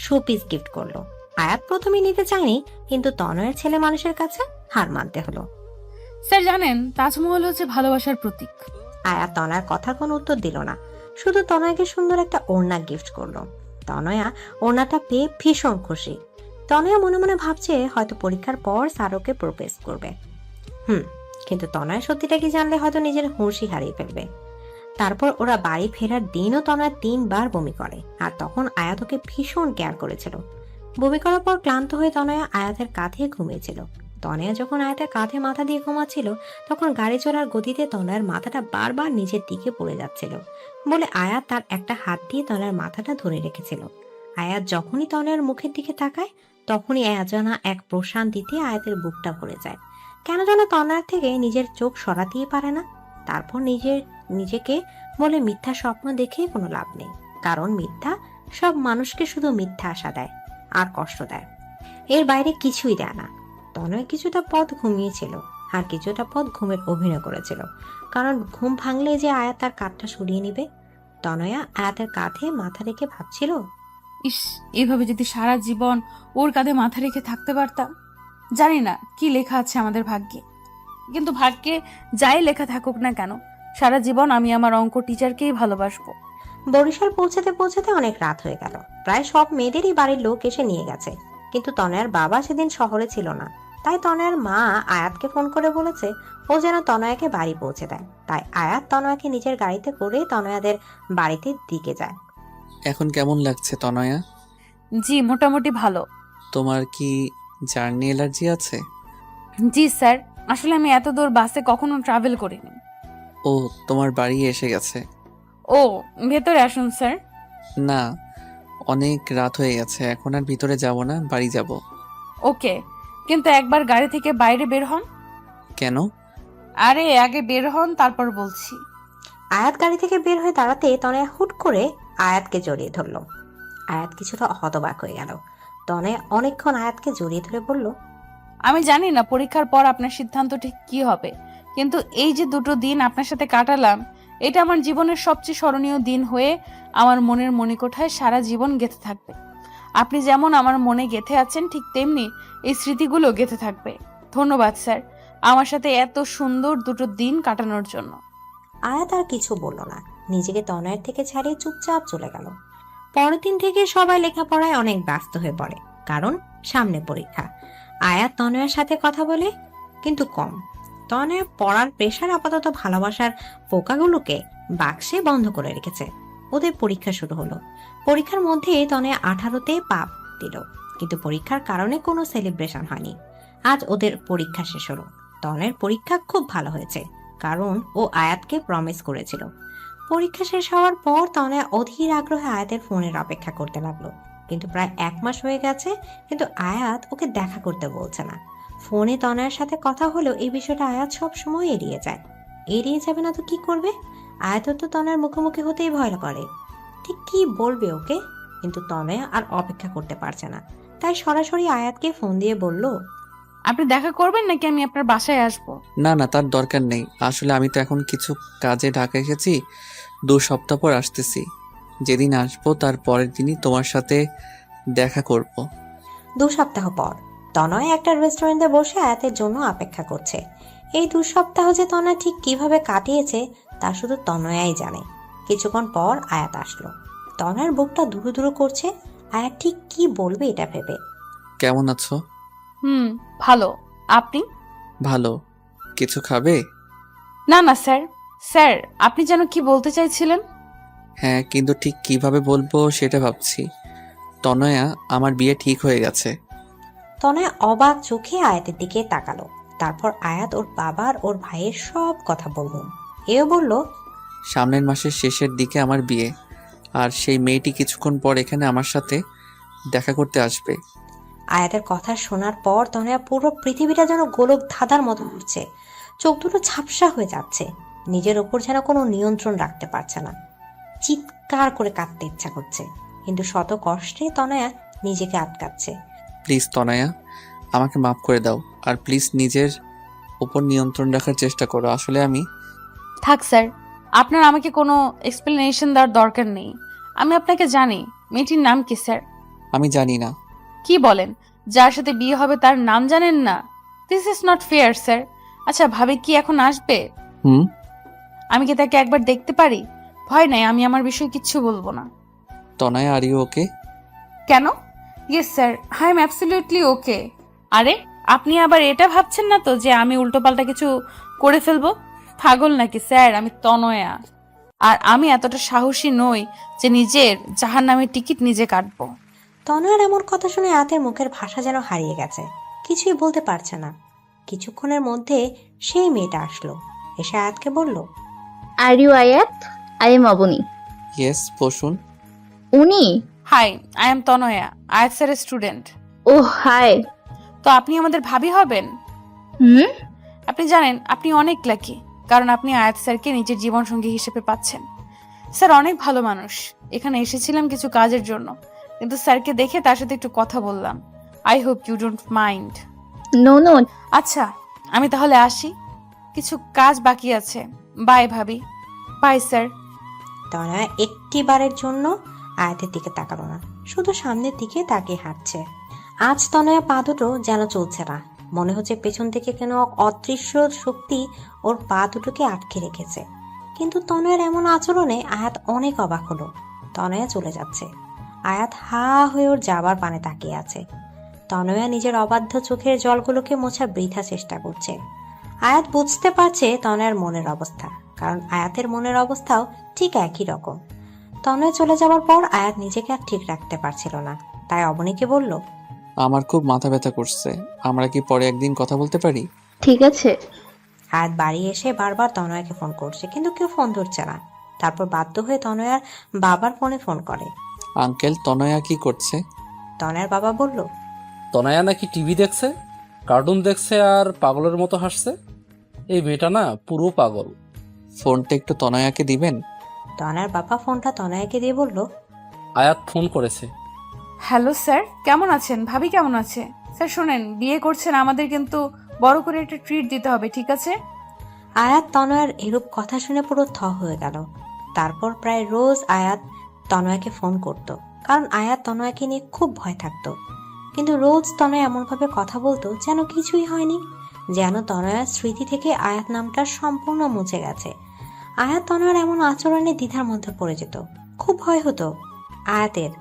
শোপিস গিফট করলো। আয়াত প্রথমে নিতে চায়নি, কিন্তু তনয়ের ছেলে মানুষের কাছে হার মানতে হলো। স্যার জানেন, তাজমহল হচ্ছে ভালোবাসার প্রতীক। আয়াত তনয়ার কথার কোনো উত্তর দিল না, শুধু তনয়কে সুন্দর একটা ওড়না গিফট করলো। তনয়া ওড়নাটা পেয়ে ভীষণ খুশি। তনয়া মনে মনে ভাবছে হয়তো পরীক্ষার পর স্যারকে প্রপোজ করবে। কিন্তু তনয় সত্যিটা কি জানলে হয়তো নিজের হুঁশই হারিয়ে ফেলবে। তারপর ওরা বাড়ি ফেরার দিনও তনয় 3 বার বমি করে, আর তখন আয়াত ওকে ভীষণ কেয়ার করেছিল। বমি করার পর ক্লান্ত হয়ে তনয়া আয়াতের কাঁধে ঘুমিয়েছিল। তনয়া যখন আয়াতের কাঁধে মাথা দিয়ে ঘুমাচ্ছিল, তখন গাড়ি চলার গতিতে তনয়ার মাথাটা বারবার নিচের দিকে পড়ে যাচ্ছিল বলে আয়াত তার একটা হাত দিয়ে তনয়ার মাথাটা ধরে রেখেছিল। আয়াত যখনই তনয়ার মুখের দিকে তাকায়, তখনই অজানা এক প্রশান্তিতে আয়াতের বুকটা ভরে যায়। কেন যেন তনয়ার থেকে নিজের চোখ সরাতেই পারে না। তারপর নিজেকে বলে মিথ্যা স্বপ্ন দেখে কোনো লাভ নেই, কারণ মিথ্যা সব মানুষকে শুধু মিথ্যা আশা দেয় আর কষ্ট দেয়, এর বাইরে কিছুই দেয় না। তনয় কিছুটা পথ ঘুমিয়েছিল আর কিছুটা পথ ঘুমের অভিনয় করেছিল, কারণ ঘুম ভাঙলে যে আয়াত তার কাঁধটা সরিয়ে নিবে। তনয়া আয়াতের কাঁধে মাথা রেখে ভাবছিল, ইস, এইভাবে যদি সারা জীবন ওর কাঁধে মাথা রেখে থাকতে পারতাম। জানি না কি লেখা আছে আমাদের ভাগ্যে, কিন্তু ভাগ্যে যাই লেখা থাকুক না কেন, সারা জীবন আমি আমার অঙ্ক টিচারকেই ভালোবাসবো। বরিশাল পৌঁছাতে পৌঁছাতে অনেক রাত হয়ে গেল। প্রায় সব মেয়েদেরই বাড়ির লোক এসে নিয়ে গেছে, কিন্তু তনয়ার বাবা সেদিন শহরে ছিল না। তাই তনয়ার মা আয়াতকে ফোন করে বলেছে ও যেন তনয়াকে বাড়ি পৌঁছে দেয়। তাই আয়াত তনয়াকে নিজের গাড়িতে করে তনয়াদের বাড়িতে দিকে যায়। এখন কেমন লাগছে তনয়া? জি মোটামুটি ভালো। তোমার কি জার্নি অ্যালার্জি আছে? জি স্যার, আসলে আমি এত দূর বাসে কখনো ট্রাভেল করিনি। ও, তোমার বাড়ি এসে গেছে? ও, ভেতরে আসুন স্যার। না, অনেক রাত হয়ে গেছে, এখন আর ভিতরে যাব না, বাড়ি যাব। ওকে, কিন্তু একবার গাড়ি থেকে বাইরে বের হন। কেন? আরে আগে বের হন, তারপর বলছি। আয়াত গাড়ি থেকে বের হয়ে দাঁড়াতে তনয়া হুট করে আয়াতকে জড়িয়ে ধরল। আয়াত কিছুটা হতবাক হয়ে গেল। তনয়া অনেকক্ষণ আয়াতকে জড়িয়ে ধরে বলল, আমি জানি না পরীক্ষার পর আপনার সিদ্ধান্ত ঠিক কি হবে, কিন্তু এই যে 2 দিন আপনার সাথে কাটালাম, এটা আমার জীবনের সবচেয়ে স্মরণীয় দিন হয়ে আমার মনের মণিকোঠায় সারা জীবন গেঁথে থাকবে। আপনি যেমন আমার মনে গেঁথে আছেন, ঠিক তেমনি এই স্মৃতিগুলো গেঁথে থাকবে। ধন্যবাদ স্যার, আমার সাথে এত সুন্দর 2 দিন কাটানোর জন্য। আয়াত আর কিছু বলল না, নিজেকে তনয়ের থেকে ছাড়িয়ে চুপচাপ চলে গেল। পরের দিন থেকে সবাই লেখাপড়ায় অনেক ব্যস্ত হয়ে পড়ে, কারণ সামনে পরীক্ষা। আয়াত তনয়ের সাথে কথা বলে, কিন্তু কম। তনয় পড়ার প্রেশার আপাতত ভালোবাসার পোকাগুলোকে বাক্সে বন্ধ করে রেখেছে। ওদের পরীক্ষা শুরু হলো। পরীক্ষার মধ্যে তনয় 18তে পা দিল, কিন্তু পরীক্ষার কারণে কোনো সেলিব্রেশন হয়নি। আজ ওদের পরীক্ষা শেষ হলো। তনয়ের পরীক্ষা খুব ভালো হয়েছে, কারণ ও আয়াতকে প্রমিস করেছিল। পরীক্ষা শেষ হওয়ার পর তনয়া অধীর আগ্রহে আয়াতের ফোনের অপেক্ষা করতে লাগলো, কিন্তু প্রায় 1 মাস হয়ে গেছে, কিন্তু আয়াত ওকে দেখা করতে বলছে না। ফোনে তনয়ার সাথে কথা হলেও এই বিষয়টা আয়াত সব সময় এড়িয়ে যায়। এড়িয়ে যাবে না তো কি করবে? আয়াতের তো তনয়ার মুখোমুখি হতেই ভয় করে, ঠিক কি বলবে ওকে। কিন্তু তনয়া আর অপেক্ষা করতে পারছে না, তাই সরাসরি আয়াতকে ফোন দিয়ে বলল, আপনি দেখা করবেন নাকি আমি আপনার বাসায় আসবো? না না, তার দরকার নেই। আসলে আমি তো এখন কিছু কাজে ঢাকা এসেছি, 2 সপ্তাহ পর আসতেছি। যেদিন আসবো তার পরের দিনই তোমার সাথে দেখা করব। 2 সপ্তাহ পর তনয় একটা রেস্টুরেন্টে বসে আয়াতের জন্য অপেক্ষা করছে। এই 2 সপ্তাহ যে তনয় ঠিক কিভাবে কাটিয়েছে তা শুধু তনয়াই জানে। কিছুক্ষণ পর আয়াত আসলো। তনয়ের বুকটা দুরু দুরু করছে, আয়াত ঠিক কি বলবে এটা ভেবে। কেমন আছো? ভালো। আপনি? ভালো। কিছু খাবে? না না স্যার। স্যার, আপনি যেন কি বলতে চাইছিলেন? হ্যাঁ, কিন্তু ঠিক কিভাবে বলবো সেটা ভাবছি। তনয়া, আমার বিয়ে ঠিক হয়ে গেছে। তনয় অবাক চোখে আয়াতের দিকে তাকালো। তারপর আয়াত ওর বাবার ওর ভাইয়ের সব কথা বলল। এও বলল, সামনের মাসের শেষের দিকে আমার বিয়ে, আর সেই মেয়েটি কিছুক্ষণ পর এখানে আমার সাথে দেখা করতে আসবে। আয়াতের কথা শোনার পর তনয়া পুরো পৃথিবীটা যেন গোলক ধাঁধার মতো ঘুরছে। চোখ দুটো ঝাপসা হয়ে যাচ্ছে, নিজের ওপর যেন কোনো নিয়ন্ত্রণ রাখতে পারছে না। চিৎকার করে কাঁদতে ইচ্ছা করছে, কিন্তু শত কষ্টে তনয়া নিজেকে আটকাচ্ছে। প্লিজ তনয়া, আমাকে মাফ করে দাও, আর প্লিজ নিজের উপর নিয়ন্ত্রণ রাখার চেষ্টা করো। আসলে আমি থাক স্যার, আপনার আমাকে কোনো এক্সপ্লেনেশন দেওয়ার দরকার নেই। আমি আপনাকে জানি। মেয়েটির নাম কি স্যার? আমি জানি না। কি বলেন? যার সাথে বিয়ে হবে তার নাম জানেন না? This is not fair sir. আচ্ছা, ভাবি কি এখন আসবে? আমি কি তাকে একবার দেখতে পারি? ভয় নাই, আমি আমার বিষয়ে কিচ্ছু বলবো না। তনয়া, আর ইউ ওকে? কেন? Yes sir, I am absolutely ওকে। আরে, আপনি আবার এটা ভাবছেন না তো যে আমি উল্টোপাল্টা কিছু করে ফেলবো? পাগল নাকি স্যার? আমি তনয়া, আর আমি এতটা সাহসী নই যে নিজের জাহান্নামের টিকিট নিজে কাটবো। তনয়ার এমন কথা শুনে আয়াতের মুখের ভাষা যেন হারিয়ে গেছে, কিছুই বলতে পারছে না। কিছুক্ষণের মধ্যে সেই মেয়েটা আসলো, এসে আয়াতকে বলল, are you Ayat? I am Abani. Yes, বসুন। উনি? হাই, আই এম তনয়া, আয়াত স্যারের স্টুডেন্ট। ও হাই। তো আপনি আমাদের ভাবি হবেন? আপনি জানেন আপনি অনেক লাকি, কারণ আপনি আয়াত স্যারকে নিজের জীবনসঙ্গী হিসেবে পাচ্ছেন। স্যার অনেক ভালো মানুষ। এখানে এসেছিলাম কিছু কাজের জন্য, কিন্তু স্যারকে দেখে তার সাথে একটু কথা বললাম। I hope you don't mind. No no. আচ্ছা, আমি তাহলে আসি, কিছু কাজ বাকি আছে। বাই ভাবি। By sir. তনয়া একটিবারের জন্য আয়াতের দিকে তাকালো না, শুধু সামনের দিকে তাকিয়ে হাঁটছে। আজ তনয়া পা দুটো যেন চলছে না, মনে হচ্ছে পেছন থেকে কেন অদৃশ্য শক্তি ওর পা দুটোকে আটকে রেখেছে। কিন্তু তনয়ার এমন আচরণে আয়াত অনেক অবাক হলো। তনয়া চলে যাচ্ছে, আয়াত হা হয়ে ওর যাবার পানে তাকিয়ে আছে। তনয়া নিজের অবাধ্য চোখের জলগুলোকে মোছা বৃথা চেষ্টা করছে। আয়াত বুঝতে পারছে তনয়ার মনের অবস্থা, কারণ আয়াতের মনের অবস্থাও ঠিক একই রকম। তনয়া চলে যাওয়ার পর আয়াত নিজেকে আর ঠিক রাখতে পারছিল না, তাই অবনীকে বলল, আমার খুব মাথা ব্যথা করছে, আমরা কি পরে একদিন কথা বলতে পারি? ঠিক আছে। আয়াত বাড়ি এসে বারবার তনয়াকে ফোন করছে, কিন্তু কেউ ফোন ধরছে না। তারপর বাধ্য হয়ে তনয়ার বাবার ফোনে ফোন করে। আঙ্কেল, তনয়া কি করছে? তনয়ার বাবা বলল, তনয়া নাকি টিভি দেখছে, কার্টুন দেখছে আর পাগলের মতো হাসছে। এই মেয়েটা না পুরো পাগল। ফোনটা একটু তনয়াকে দিবেন? তনয়ার বাবা ফোনটা তনয়াকে দিয়ে বলল, আয়াত ফোন করেছে। হ্যালো স্যার, কেমন আছেন? ভাবি কেমন আছে? স্যার শোনেন, বিয়ে করছেন, আমাদের কিন্তু বড় করে একটা ট্রিট দিতে হবে, ঠিক আছে? আয়াত তনয়ার এরূপ কথা শুনে পুরো থ হয়ে গেল। তারপর প্রায় রোজ আয়াত তনয়াকে ফোন করত, কারণ আয়াত তনয়াকে নিয়ে খুব ভয় থাকত। কিন্তু রোজ তনয়া এমনভাবে কথা বলতো যেন কিছুই হয়নি, যেন তনয়ার স্মৃতি থেকে আয়াত নামটা সম্পূর্ণ মুছে গেছে। আয়াত তনয়ার এমন আচরণে দ্বিধার মধ্যে পড়ে যেত। খুব ভয় হতো আয়াতের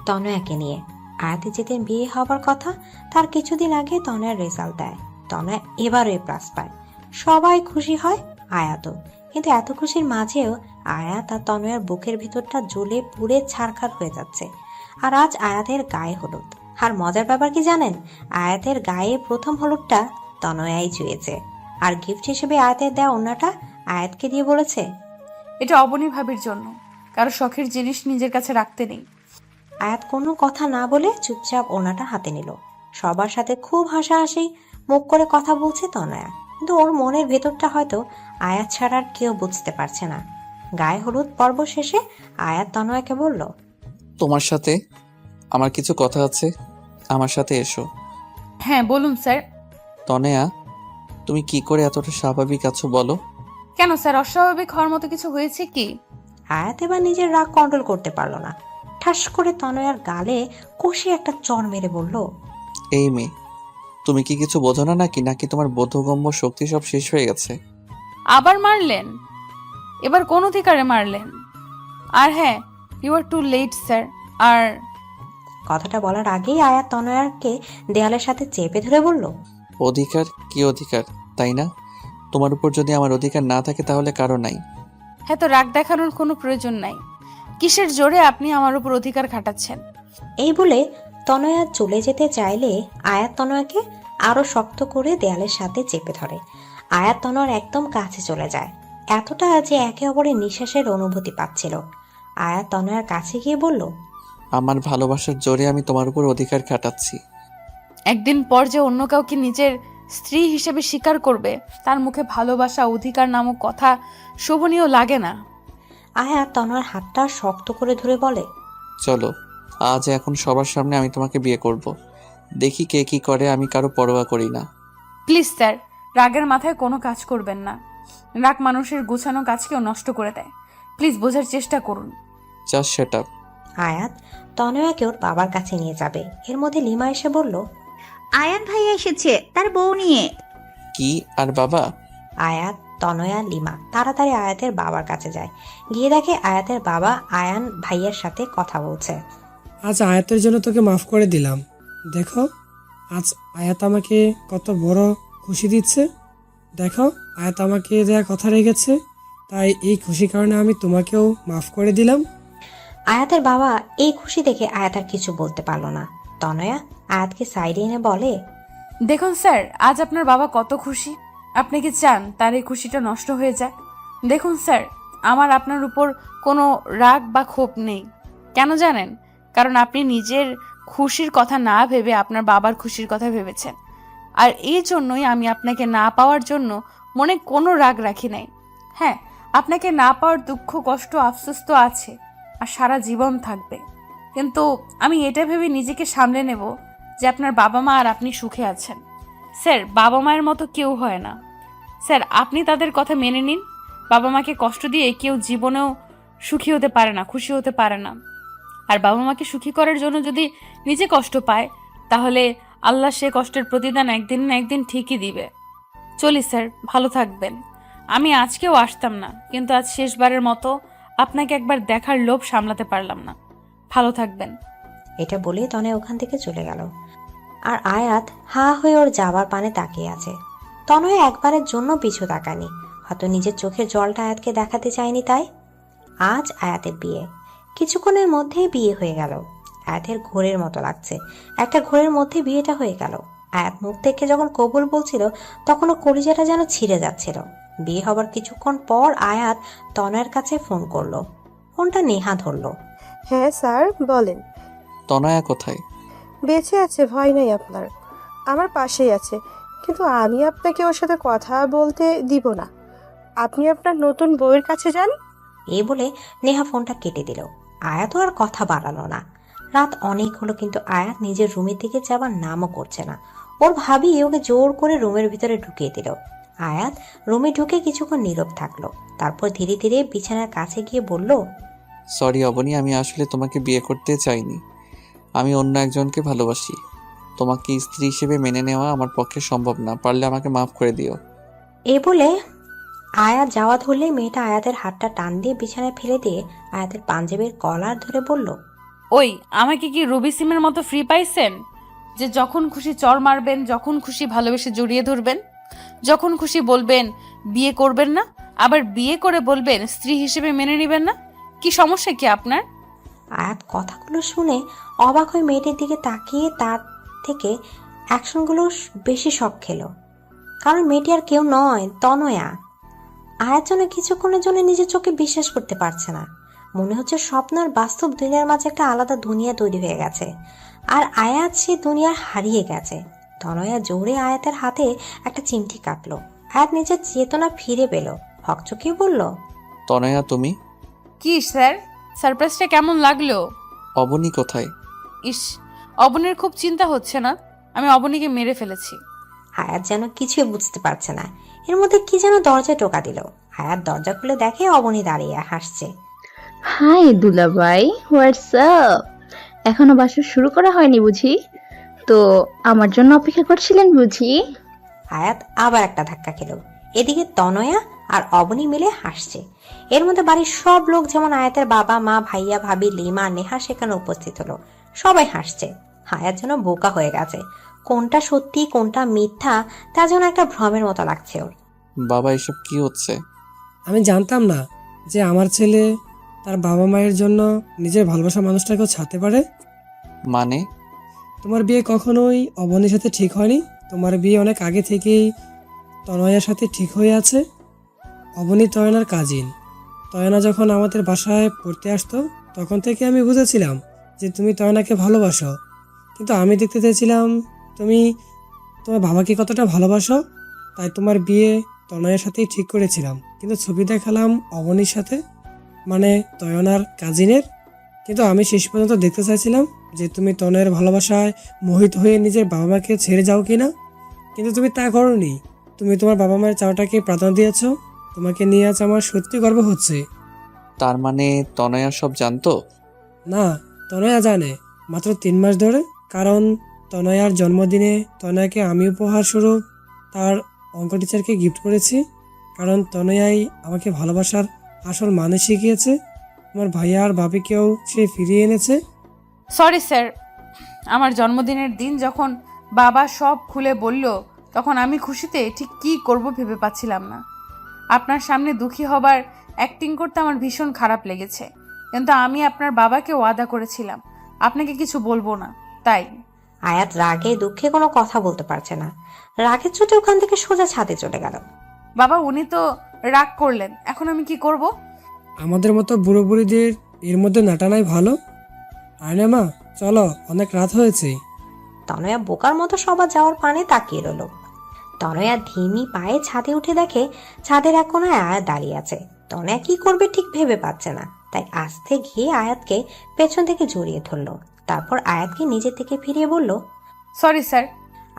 তনয়াকে নিয়ে। আয়াতের যেদিন বিয়ে হবার কথা তার কিছুদিন আগে তনয়ার রেজাল্ট দেয়। তনয়া এবারও এ প্লাস পায়, সবাই খুশি হয়, আয়াতও। কিন্তু এত খুশির মাঝেও আয়াত আর তনয়ার বুকের ভিতরটা জ্বলে পুড়ে ছারখার হয়ে যাচ্ছে। আর আজ আয়াতের গায়ে হলুদ। আর মজার ব্যাপার কি জানেন, আয়াতের গায়ে প্রথম হলুদটা তনয়াই ছুঁয়েছে। আর গিফট হিসেবে আয়াতের দেওয়া ওড়নাটা আয়াতকে দিয়ে বলেছে, এটা অবনী ভাবির জন্য। কারো শখের জিনিস নিজের কাছে রাখতে নেই। আয়াত কোনো কথা না বলে চুপচাপ ওড়নাটা হাতে নিল। সবার সাথে খুব হাসাহাসি মুখ করে কথা বলছে তনয়া, কিন্তু ওর মনের ভেতরটা হয়তো আয়াত ছাড়া আর কেউ বুঝতে পারছে না। গায়ে হলুদ পর্ব শেষে আয়াত তনয়াকে বলল, তোমার সাথে আমার কিছু কথা আছে, আমার সাথে এসো। হ্যাঁ বলুন স্যার। তনয়া, তুমি কি করে এতটা স্বাভাবিক আছো বলো? কেন স্যার, অস্বাভাবিক হওয়ার মতো কিছু হয়েছে কি? আয়াত এবার নিজের রাগ কন্ট্রোল করতে পারল না। ঠাস করে তনয়ার গালে কষে একটা চড় মেরে বলল, এই মেয়ে, তুমি কি কিছু বোঝো না নাকি নাকি তোমার বোধগম্য শক্তি সব শেষ হয়ে গেছে? আবার মারলেন? এবার কোন অধিকারে মারলেন? আর হ্যাঁ, you are too late sir. আর কথাটা বলার আগেই আয়াত তনয়াকে দেয়ালের সাথে চেপে ধরে বলল, অধিকার? কি অধিকার, তাই না? তোমার উপর যদি আমার অধিকার না থাকে তাহলে কারো নাই। হ্যাঁ, তো রাগ দেখানোর কোনো প্রয়োজন নাই। কিসের জোরে আপনি আমার উপর অধিকার খাটাচ্ছেন? এই বলে তনয়া চলে যেতে চাইলে আয়াত তনয়াকে আরো শক্ত করে দেয়ালের সাথে চেপে ধরে। আয়াত তনয়ার একদম কাছে চলে যায়, এতটা যে একে অপরের নিঃশ্বাসের অনুভূতি পাচ্ছিল। আয়াত তনয়ার কাছে গিয়ে বলল, আমার ভালোবাসার জোরে আমি তোমার উপর অধিকার খাটাচ্ছি। একদিন পর যে অন্য কাউকে নিজের স্ত্রী হিসেবে স্বীকার করবে, তার মুখে ভালোবাসা অধিকার নামক কথা শোভনীয় লাগে না। আয়াত তনয়ার হাতটা শক্ত করে ধরে বলে, চলো, আজ এখন সবার সামনে আমি তোমাকে বিয়ে করব। দেখি কে কি করে, আমি কারো পরোয়া করি না। প্লিজ স্যার, রাগের মাথায় কোনো কাজ করবেন না। রাগ মানুষের গোছানো কাজকেও নষ্ট করে দেয়। প্লিজ বোঝার চেষ্টা করুন। Just set up. আয়াত তনয়াকে ওর বাবার কাছে নিয়ে যাবে, এর মধ্যে লিমা এসে বলল, আয়ান ভাইয়া এসেছে তার বউ নিয়ে। কি আর বাবা? আয়াত, তনয়া, লিমা তাড়াতাড়ি আয়াতের বাবার কাছে যায়। গিয়ে দেখে আয়াতের বাবা আয়ান ভাইয়ের সাথে কথা বলছে। আজ আয়াতের জন্য তোকে মাফ করে দিলাম। দেখো, আজ আয়াত আমাকে কত বড় খুশি দিচ্ছে। দেখো, আয়াত আমাকে দেয়া কথা রেখেছে, তাই এই খুশি কারণে আমি তোমাকেও মাফ করে দিলাম। আয়াতের বাবা এই খুশি দেখে আয়াত আর কিছু বলতে পারল না। তনয়া আয়াতকে সাইডে এনে বলে, দেখুন স্যার, আজ আপনার বাবা কত খুশি। আপনি কি চান তার এই খুশিটা নষ্ট হয়ে যাক? দেখুন স্যার, আমার আপনার উপর কোনো রাগ বা ক্ষোভ নেই। কেন জানেন? কারণ আপনি নিজের খুশির কথা না ভেবে আপনার বাবার খুশির কথা ভেবেছেন। আর এই জন্যই আমি আপনাকে না পাওয়ার জন্য মনে কোনো রাগ রাখি নাই। হ্যাঁ, আপনাকে না পাওয়ার দুঃখ, কষ্ট, আফসোস তো আছে, আর সারা জীবন থাকবে। কিন্তু আমি এটা ভেবে নিজেকে সামলে নেব যে আপনার বাবা মা আর আপনি সুখে আছেন। স্যার, বাবা মায়ের মতো কেউ হয় না। স্যার, আপনি তাদের কথা মেনে নিন। বাবা মাকে কষ্ট দিয়ে কেউ জীবনেও সুখী হতে পারে না, খুশি হতে পারে না। আর বাবা মাকে সুখী করার জন্য যদি নিজে কষ্ট পায়, তাহলে আল্লাহ সে কষ্টের প্রতিদান একদিন না একদিন ঠিকই দিবে। চলি স্যার, ভালো থাকবেন। আমি আজকেও আসতাম না, কিন্তু আজ শেষবারের মতো আপনাকে একবার দেখার লোভ সামলাতে পারলাম না। ভালো থাকবেন। এটা বলেই তনয়া ওখান থেকে চলে গেল। আর আয়াত হা হয়ে ওর যাবার পানে তাকিয়ে আছে। তনয়া একবারের জন্য পিছু তাকায়নি, হয়তো নিজের চোখের জলটা আয়াতকে দেখাতে চায়নি তাই। আজ আয়াতের বিয়ে, কিছুক্ষণের মধ্যেই বিয়ে হয়ে গেল। আয়াতের ঘোরের মতো লাগছে, একটা ঘোরের মধ্যে বিয়েটা হয়ে গেল। আয়াত মুখ থেকে যখন কবুল বলছিল তখনও কলিজাটা যেন ছিঁড়ে যাচ্ছিল। বিয়ে হবার কিছুক্ষণ পর আয়াত তনয়ার কাছে ফোন করলো। ফোনটা নেহা ধরলো। হ্যাঁ স্যার বলেন। তনয়া কোথায়? বেঁচে আছে, ভয় নেই আপনার, আমার পাশেই আছে। কিন্তু আমি আপনাকে ওর সাথে কথা বলতে দিব না। আপনি আপনার নতুন বউয়ের কাছে যান। এই বলে নেহা ফোনটা কেটে দিল। আয়াত আর কথা বাড়ালো না। রাত অনেক হলো, কিন্তু আয়াত নিজের রুমের দিকে যাবার নামও করছে না। ওর ভাবি ওকে জোর করে রুমের ভিতরে ঢুকিয়ে দিল। আয়াত রুমে ঢুকে কিছুক্ষণ নীরব থাকলো, তারপর ধীরে ধীরে বিছানার কাছে গিয়ে বলল, সরি অবনী, আমি আসলে তোমাকে বিয়ে করতে চাইনি। আমি অন্য একজনকে ভালোবাসি। তোমাকে স্ত্রী হিসেবে মেনে নেওয়া আমার পক্ষে সম্ভব না, পারলে আমাকে মাফ করে দিও। এ বলে আয়াত যাওয়া ধরলে মেয়েটা আয়াতের হাতটা টান দিয়ে বিছানায় ফেলে দিয়ে আয়াতের পাঞ্জাবির কলার ধরে বলল, ওই, আমাকে কি রবি সিমের মতো ফ্রি পাইছেন যে যখন খুশি চর মারবেন, যখন খুশি ভালোবেসে জড়িয়ে ধরবেন, যখন খুশি বলবেন বিয়ে করবেন না, আবার বিয়ে করে বলবেন স্ত্রী হিসেবে মেনে নেবেন না? কি সমস্যা কি আপনার? আয়াত কথাগুলো শুনে অবাক হয়ে মেয়েটির দিকে তাকিয়ে তার থেকে অ্যাকশনগুলো বেশি শখ খেলো। কারণ মেয়েটি আর কেউ নয়, তনয়া। আয়াত যেন কিছুক্ষণের জন্য নিজের চোখে বিশ্বাস করতে পারছে না। মনে হচ্ছে স্বপ্ন আর বাস্তব দুনিয়ার মাঝে একটা আলাদা দুনিয়া তৈরি হয়ে গেছে, আর আয়াত সে দুনিয়ার হারিয়ে গেছে। তনয়া জোরে আয়াতের হাতে একটা চিমটি কাটলো। আয়াত নিজের চেতনা ফিরে পেল, হকচকিয়ে বলল, তনয়া তুমি? কি স্যার, সারপ্রাইজটা কেমন লাগলো? অবনী কোথায়? ইস, অবনীর খুব চিন্তা হচ্ছে না? আমি অবনীকে মেরে ফেলেছি। আয়াত যেন কিছুই বুঝতে পারছে না। এর মধ্যে কি যেন দরজায় টোকা দিল। আয়াত দরজা খুলে দেখে অবনী দাঁড়িয়ে হাসছে। হাই দুলাভাই, হোয়াটসঅ্যাপ? এখনো বাসা শুরু করা হয়নি বুঝি? তো আমার জন্য অপেক্ষা করছিলেন বুঝি? আয়াত আবার একটা ধাক্কা খেল। এদিকে তনয়া আর অবনী মিলে হাসছে। এর মধ্যে বাড়ির সব লোক, যেমন আয়াতের বাবা মা, ভাইয়া ভাবি, লিমা, নেহা সেখানে উপস্থিত হলো। সবাই হাসছে। আয়াত যেন বোকা হয়ে গেছে। কোনটা সত্যি কোনটা মিথ্যা তা যেন একটা ভ্রমের মতো লাগছে ওর। বাবা, এসব কি হচ্ছে? আমি জানতাম না যে আমার ছেলে তার বাবা মায়ের জন্য নিজের ভালোবাসা মানুষটাকেও ছাড়তে পারে। মানে? তোমার বিয়ে কখনোই অবনীর সাথে ঠিক হয়নি। তোমার বিয়ে অনেক আগে থেকেই তনয়ার সাথে ঠিক হয়ে আছে। অবনী তয়নার কাজিন। তয়না যখন আমাদের বাসায় পড়তে আসতো তখন থেকে আমি বুঝেছিলাম যে তুমি তয়নাকে ভালোবাসো, কিন্তু আমি দেখতে চেয়েছিলাম তুমি তোমার বাবাকে কতটা ভালোবাসো। তাই তোমার বিয়ে তনয়ের সাথেই ঠিক করেছিলাম, কিন্তু ছবি দেখালাম অবনীর সাথে, মানে তয়নার কাজিনের। কিন্তু আমি শেষ পর্যন্ত দেখতে চাইছিলাম যে তুমি তনয়ের ভালোবাসায় মোহিত হয়ে নিজের বাবা মাকে ছেড়ে যাও কিনা, কিন্তু তুমি তা করোনি। তুমি তোমার বাবা মায়ের চাওয়াটাকে প্রাধান্য দিয়েছো। তোমাকে নিয়ে আজ আমার সত্যি গর্ব হচ্ছে। তার মানে তনয়া সব জানতো? না, তনয়া জানে, মাত্র 3 মাস ধরে। কারণ তনয়ার জন্মদিনে তনয়াকে আমি উপহার স্বরূপ তার অঙ্ক টিচারকে গিফট করেছি। কারণ তনয়াই আমাকে ভালোবাসার আসল মানে শিখিয়েছে। আমার ভাইয়া আর ভাবিকেও সে ফিরিয়ে এনেছে। সরি স্যার, আমার জন্মদিনের দিন যখন বাবা সব খুলে বলল তখন আমি খুশিতে ঠিক কী করব ভেবে পাচ্ছিলাম না। আপনার সামনে দুঃখী হবার অ্যাক্টিং করতে আমার ভীষণ খারাপ লেগেছে, কিন্তু আমি আপনার বাবাকে ওয়াদা করেছিলাম আপনাকে কিছু বলবো না, তাই। আয়াত রাগে দুঃখে কোনো কথা বলতে পারছে না। রাগের চোটে ওখান থেকে সোজা ছাদে চলে গেল। বাবা, উনি তো রাগ করলেন, এখন আমি কি করব? আমাদের মতো বুড়ো বুড়িদের এর মধ্যে নাটানাই ভালো। আয়না মা, চলো, অনেক রাত হয়েছে। তনয়া বোকার মতো সবার যাওয়ার পানে তাকিয়ে রইল। তনয়া ধিমি পায়ে ছাদে উঠে দেখে ছাদের এক কোনায় আয়াত দাঁড়িয়ে আছে। তনয়া কি করবে ঠিক ভেবে পাচ্ছে না, তাই আস্তে গিয়ে আয়াতকে পেছন থেকে জড়িয়ে ধরলো। তারপর আয়াতকে নিজের থেকে ফিরিয়ে বলল, সরি স্যার।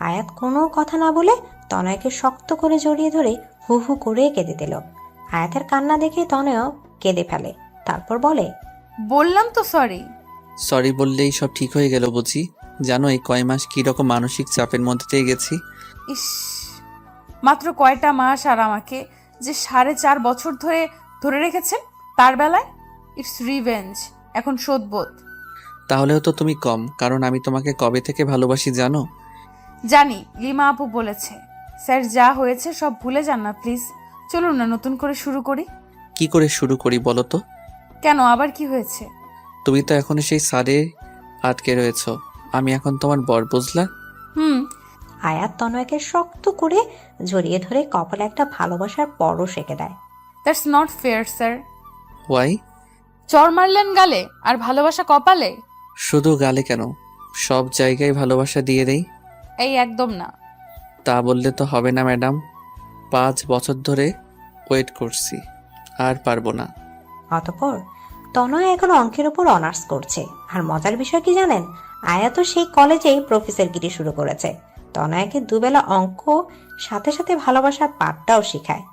আয়াত কোনো কথা না বলে তনয়াকে শক্ত করে জড়িয়ে ধরে হু হু করে কেঁদে দিল। আয়াতের কান্না দেখে তনয়া কেঁদে ফেলে। তারপর বলে, বললাম তো সরি। সরি বললেই সব ঠিক হয়ে গেল বুঝি? জানো এই কয় মাস কিরকম মানসিক চাপের মধ্যে দিয়ে গেছি। ইস, মাত্র কয়টা মাস, আর আমাকে যে 4.5 বছর ধরে ধরে রেখেছেন তার বেলায়। ইটস রিভেঞ্জ, এখন শোধবোধ। তাহলেও তো তুমি কম, কারণ আমি তোমাকে কবে থেকে ভালোবাসি জানো? জানি, লিমা আপু বলেছে। স্যার, যা হয়েছে সব ভুলে যান না প্লিজ। চলুন না নতুন করে শুরু করি। কি করে শুরু করি বলো তো? কেন, আবার কি হয়েছে? তুমি তো এখনো সেই সারে আটকে রয়েছো। আমি এখন তোমার বর, বুঝলা? আয়াত তনয়াকে শক্ত করে জড়িয়ে ধরে কপালে একটা ভালোবাসার পরশ এঁকে দেয়। That's not fair sir. Why? চর মারলেন গালে আর ভালোবাসা কপালে? শুধু গালে কেন, সব জায়গায় ভালোবাসা দিয়ে দেই। এই একদম না। তা বললে তো হবে না ম্যাডাম। 5 বছর ধরে ওয়েট করছি, আর পারবো না। অতঃপর তনয়া এখন অঙ্কের উপর অনার্স করছে। আর মজার বিষয় কি জানেন, আয়াত সেই কলেজেই প্রফেসরগিরি শুরু করেছে। তনয়াকে দুবেলা অঙ্ক, সাথে সাথে ভালোবাসার পাঠটাও শেখায়।